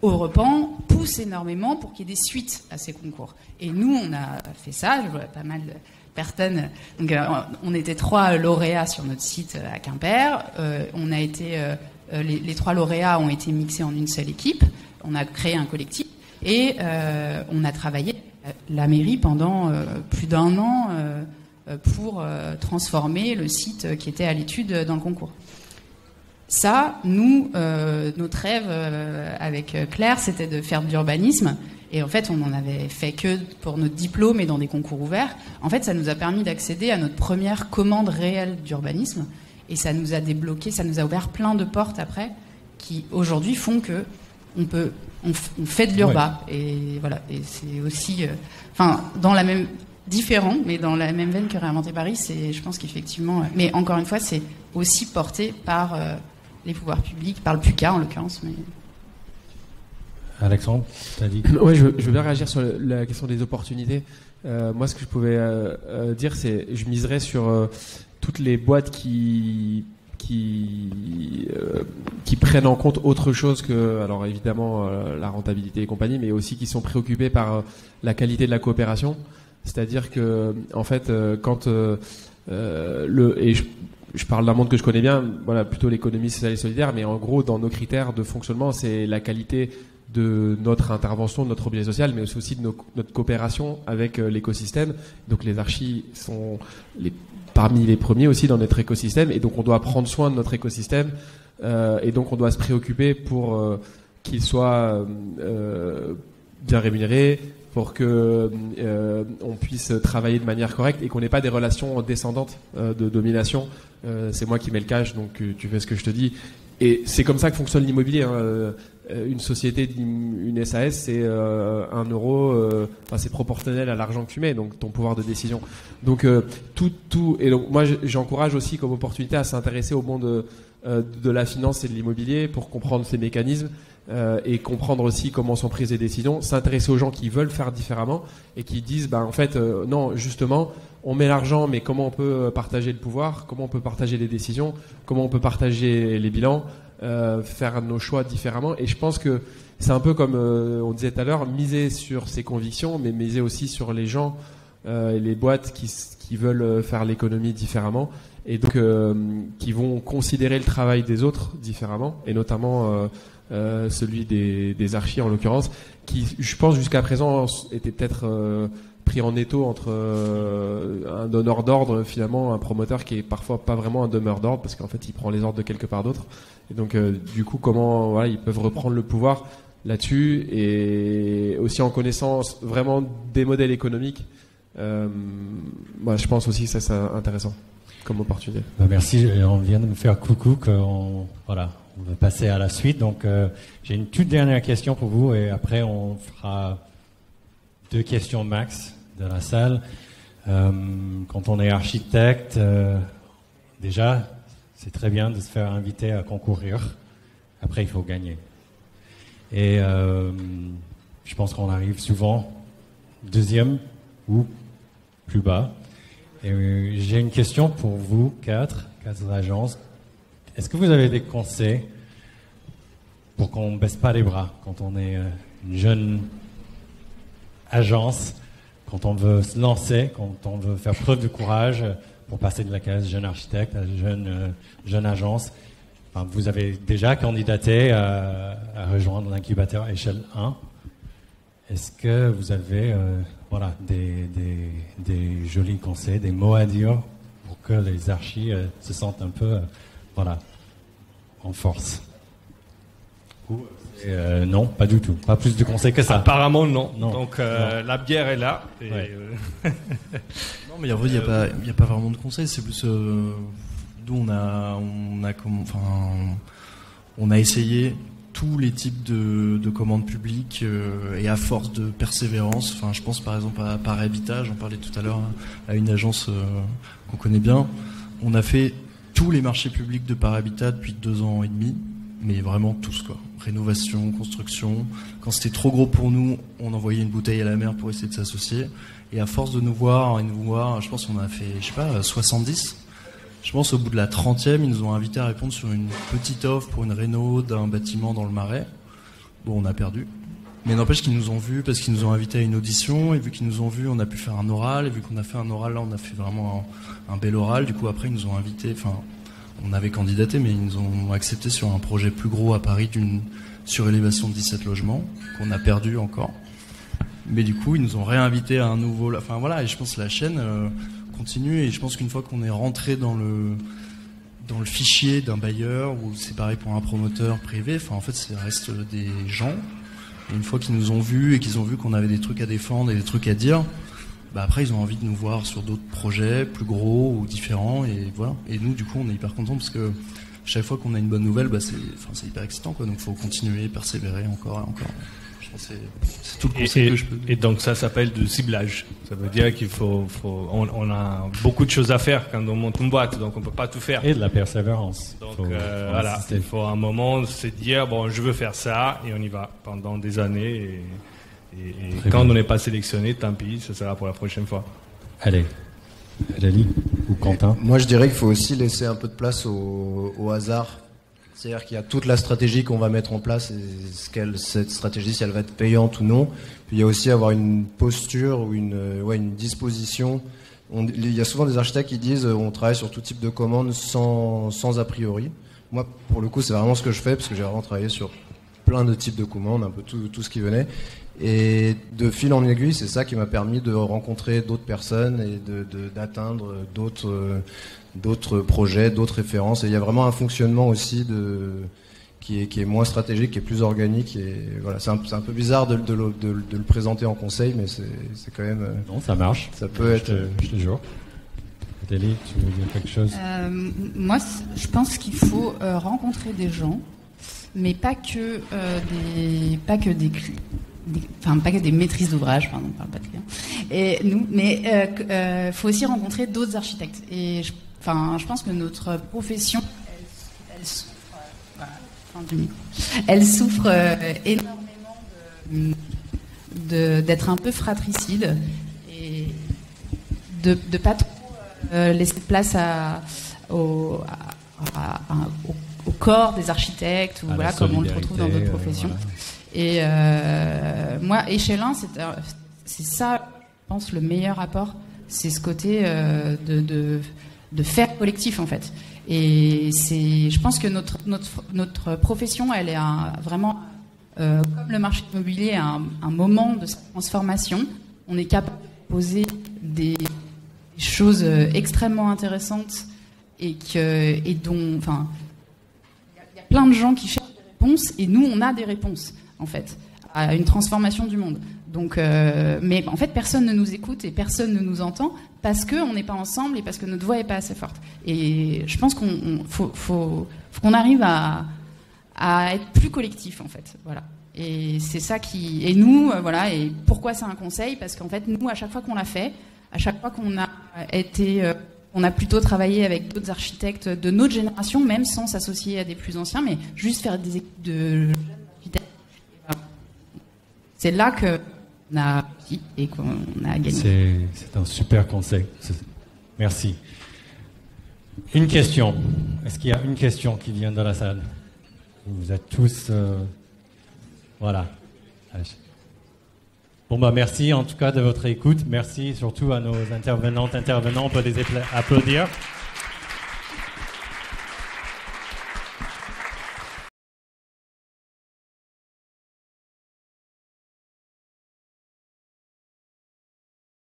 Europan pousse énormément pour qu'il y ait des suites à ces concours. Et nous, on a fait ça, je vois pas mal de personnes. Donc, on était 3 lauréats sur notre site à Quimper. On a été, les 3 lauréats ont été mixés en une seule équipe. On a créé un collectif et on a travaillé la mairie pendant plus d'1 an pour transformer le site qui était à l'étude dans le concours. Ça, nous, notre rêve avec Claire, c'était de faire de l'urbanisme. Et en fait, on n'en avait fait que pour notre diplôme et dans des concours ouverts. En fait, ça nous a permis d'accéder à notre première commande réelle d'urbanisme. Et ça nous a débloqué, ça nous a ouvert plein de portes après, qui aujourd'hui font que on fait de l'urba. Ouais. Et voilà. Et c'est aussi, dans la même, différent, mais dans la même veine que Réinventer Paris, je pense qu'effectivement, mais encore une fois, c'est aussi porté par les pouvoirs publics, par le PUCA en l'occurrence. Mais... Alexandre, t'as dit. Ouais, je veux bien réagir sur la question des opportunités. Moi, ce que je pouvais dire, c'est, je miserais sur toutes les boîtes qui prennent en compte autre chose que, alors évidemment, la rentabilité et compagnie, mais aussi qui sont préoccupés par la qualité de la coopération. C'est-à-dire que, en fait, quand je parle d'un monde que je connais bien, voilà, plutôt l'économie sociale et solidaire, mais en gros, dans nos critères de fonctionnement, c'est la qualité de notre intervention, de notre objet social, mais aussi de notre coopération avec l'écosystème. Donc les archis sont parmi les premiers aussi dans notre écosystème, et donc on doit prendre soin de notre écosystème, et donc on doit se préoccuper pour qu'il soit bien rémunéré, pour que on puisse travailler de manière correcte et qu'on n'ait pas des relations descendantes de domination. C'est moi qui mets le cash, donc tu fais ce que je te dis. Et c'est comme ça que fonctionne l'immobilier. Hein. Une société, une SAS, c'est 1 euro, c'est proportionnel à l'argent que tu mets, donc ton pouvoir de décision. Donc tout. Et donc moi, j'encourage aussi comme opportunité à s'intéresser au monde de la finance et de l'immobilier pour comprendre ces mécanismes et comprendre aussi comment sont prises les décisions. S'intéresser aux gens qui veulent faire différemment et qui disent, en fait, non, justement, on met l'argent, mais comment on peut partager le pouvoir, comment on peut partager les décisions, comment on peut partager les bilans. Faire nos choix différemment, et je pense que c'est un peu comme on disait tout à l'heure, miser sur ses convictions, mais miser aussi sur les gens, les boîtes qui veulent faire l'économie différemment, et donc qui vont considérer le travail des autres différemment, et notamment celui des archis en l'occurrence, qui je pense jusqu'à présent était peut-être pris en étau entre un donneur d'ordre, finalement un promoteur qui est parfois pas vraiment un donneur d'ordre, parce qu'en fait il prend les ordres de quelque part d'autre. Et donc du coup comment ils peuvent reprendre le pouvoir là-dessus, et aussi en connaissant vraiment des modèles économiques. Je pense aussi que ça c'est intéressant comme opportunité. Merci, on vient de me faire coucou on va passer à la suite. Donc j'ai une toute dernière question pour vous, et après on fera 2 questions max de la salle. Quand on est architecte, déjà, c'est très bien de se faire inviter à concourir. Après, il faut gagner. Et je pense qu'on arrive souvent 2e ou plus bas. Et j'ai une question pour vous, 4 agences. Est-ce que vous avez des conseils pour qu'on ne baisse pas les bras quand on est une jeune agence, quand on veut se lancer, quand on veut faire preuve de courage pour passer de la case jeune architecte à jeune agence? Vous avez déjà candidaté à rejoindre l'incubateur échelle 1. Est-ce que vous avez des jolis conseils, des mots à dire pour que les archis se sentent un peu en force? Non, pas du tout. Pas plus de conseils que ça. Apparemment, non. Donc, la bière est là. Et non, mais en vrai, il n'y a pas vraiment de conseils. C'est plus. Nous, on a essayé tous les types de commandes publiques et à force de persévérance. Je pense par exemple à Parahabitat, j'en parlais tout à l'heure, à une agence qu'on connaît bien. On a fait tous les marchés publics de Parahabitat depuis 2 ans et demi. Mais vraiment tous, quoi. Rénovation, construction. Quand c'était trop gros pour nous, on envoyait une bouteille à la mer pour essayer de s'associer. Et à force de nous voir, je pense qu'on a fait, 70. Je pense au bout de la 30e, ils nous ont invités à répondre sur une petite offre pour une réno d'un bâtiment dans le Marais. Bon, on a perdu. Mais n'empêche qu'ils nous ont vus parce qu'ils nous ont invités à une audition. Et vu qu'ils nous ont vus, on a pu faire un oral. Et vu qu'on a fait un oral, là, on a fait vraiment un bel oral. Du coup, après, ils nous ont invités, on avait candidaté, mais ils nous ont accepté sur un projet plus gros à Paris d'une surélévation de 17 logements, qu'on a perdu encore. Mais du coup, ils nous ont réinvité à un nouveau... et je pense que la chaîne continue, et je pense qu'une fois qu'on est rentré dans le fichier d'un bailleur, ou c'est pareil pour un promoteur privé, en fait, ça reste des gens. Et une fois qu'ils nous ont vus, et qu'ils ont vu qu'on avait des trucs à défendre et des trucs à dire... après ils ont envie de nous voir sur d'autres projets plus gros ou différents, et voilà. Et nous du coup on est hyper contents parce que chaque fois qu'on a une bonne nouvelle, c'est hyper excitant, quoi. Donc faut continuer, persévérer encore et encore. Je pense que c'est tout le conseil que je peux donner. Et donc ça s'appelle du ciblage. Ça veut dire qu'il on a beaucoup de choses à faire quand on monte une boîte, donc on peut pas tout faire. Et de la persévérance. Donc il faut un moment se dire je veux faire ça, et on y va pendant des années. Et quand on n'est pas sélectionné, tant pis, ça sera pour la prochaine fois. Allez, Adali ou Quentin. Moi, je dirais qu'il faut aussi laisser un peu de place au hasard. C'est-à-dire qu'il y a toute la stratégie qu'on va mettre en place, et cette stratégie, si elle va être payante ou non. Puis il y a aussi avoir une posture ou une disposition. Il y a souvent des architectes qui disent on travaille sur tout type de commande sans a priori. Moi, pour le coup, c'est vraiment ce que je fais, parce que j'ai vraiment travaillé sur plein de types de commandes, un peu tout ce qui venait. Et de fil en aiguille, c'est ça qui m'a permis de rencontrer d'autres personnes et d'atteindre d'autres projets, d'autres références. Et il y a vraiment un fonctionnement aussi qui est moins stratégique, qui est plus organique. Et voilà, c'est un peu bizarre de le présenter en conseil, mais c'est quand même. Non, ça marche. Ça peut être. Je te jure. Nathalie, tu veux dire quelque chose? Moi, je pense qu'il faut rencontrer des gens, mais pas que des maîtrises d'ouvrage, pardon, on parle pas de clients. Et nous, mais faut aussi rencontrer d'autres architectes. Et je pense que notre profession, elle souffre énormément d'être un peu fratricide et de pas trop laisser place au corps des architectes, ou voilà, comme on le retrouve dans d'autres professions. Voilà. Et moi, Échelle 1, c'est ça, je pense, le meilleur apport, c'est ce côté de faire collectif, en fait. Et je pense que notre profession, elle est vraiment, comme le marché immobilier, un moment de transformation. On est capable de poser des choses extrêmement intéressantes et dont, enfin, il y a plein de gens qui cherchent des réponses, et nous, on a des réponses, en fait, à une transformation du monde. Donc, mais en fait, personne ne nous écoute et personne ne nous entend parce qu'on n'est pas ensemble et parce que notre voix n'est pas assez forte. Et je pense faut qu'on arrive à être plus collectif, en fait. Voilà. Et c'est ça et nous, voilà. Et pourquoi c'est un conseil? Parce qu'en fait, nous, à chaque fois qu'on l'a fait, à chaque fois qu'on a on a plutôt travaillé avec d'autres architectes de notre génération, même sans s'associer à des plus anciens, mais juste faire des équipes de jeunes architectes. C'est là qu'on a réussi et qu'on a gagné. C'est un super conseil. Merci. Une question. Est-ce qu'il y a une question qui vient de la salle? Vous êtes tous... Voilà. Bon, merci en tout cas de votre écoute. Merci surtout à nos intervenants. On peut les applaudir.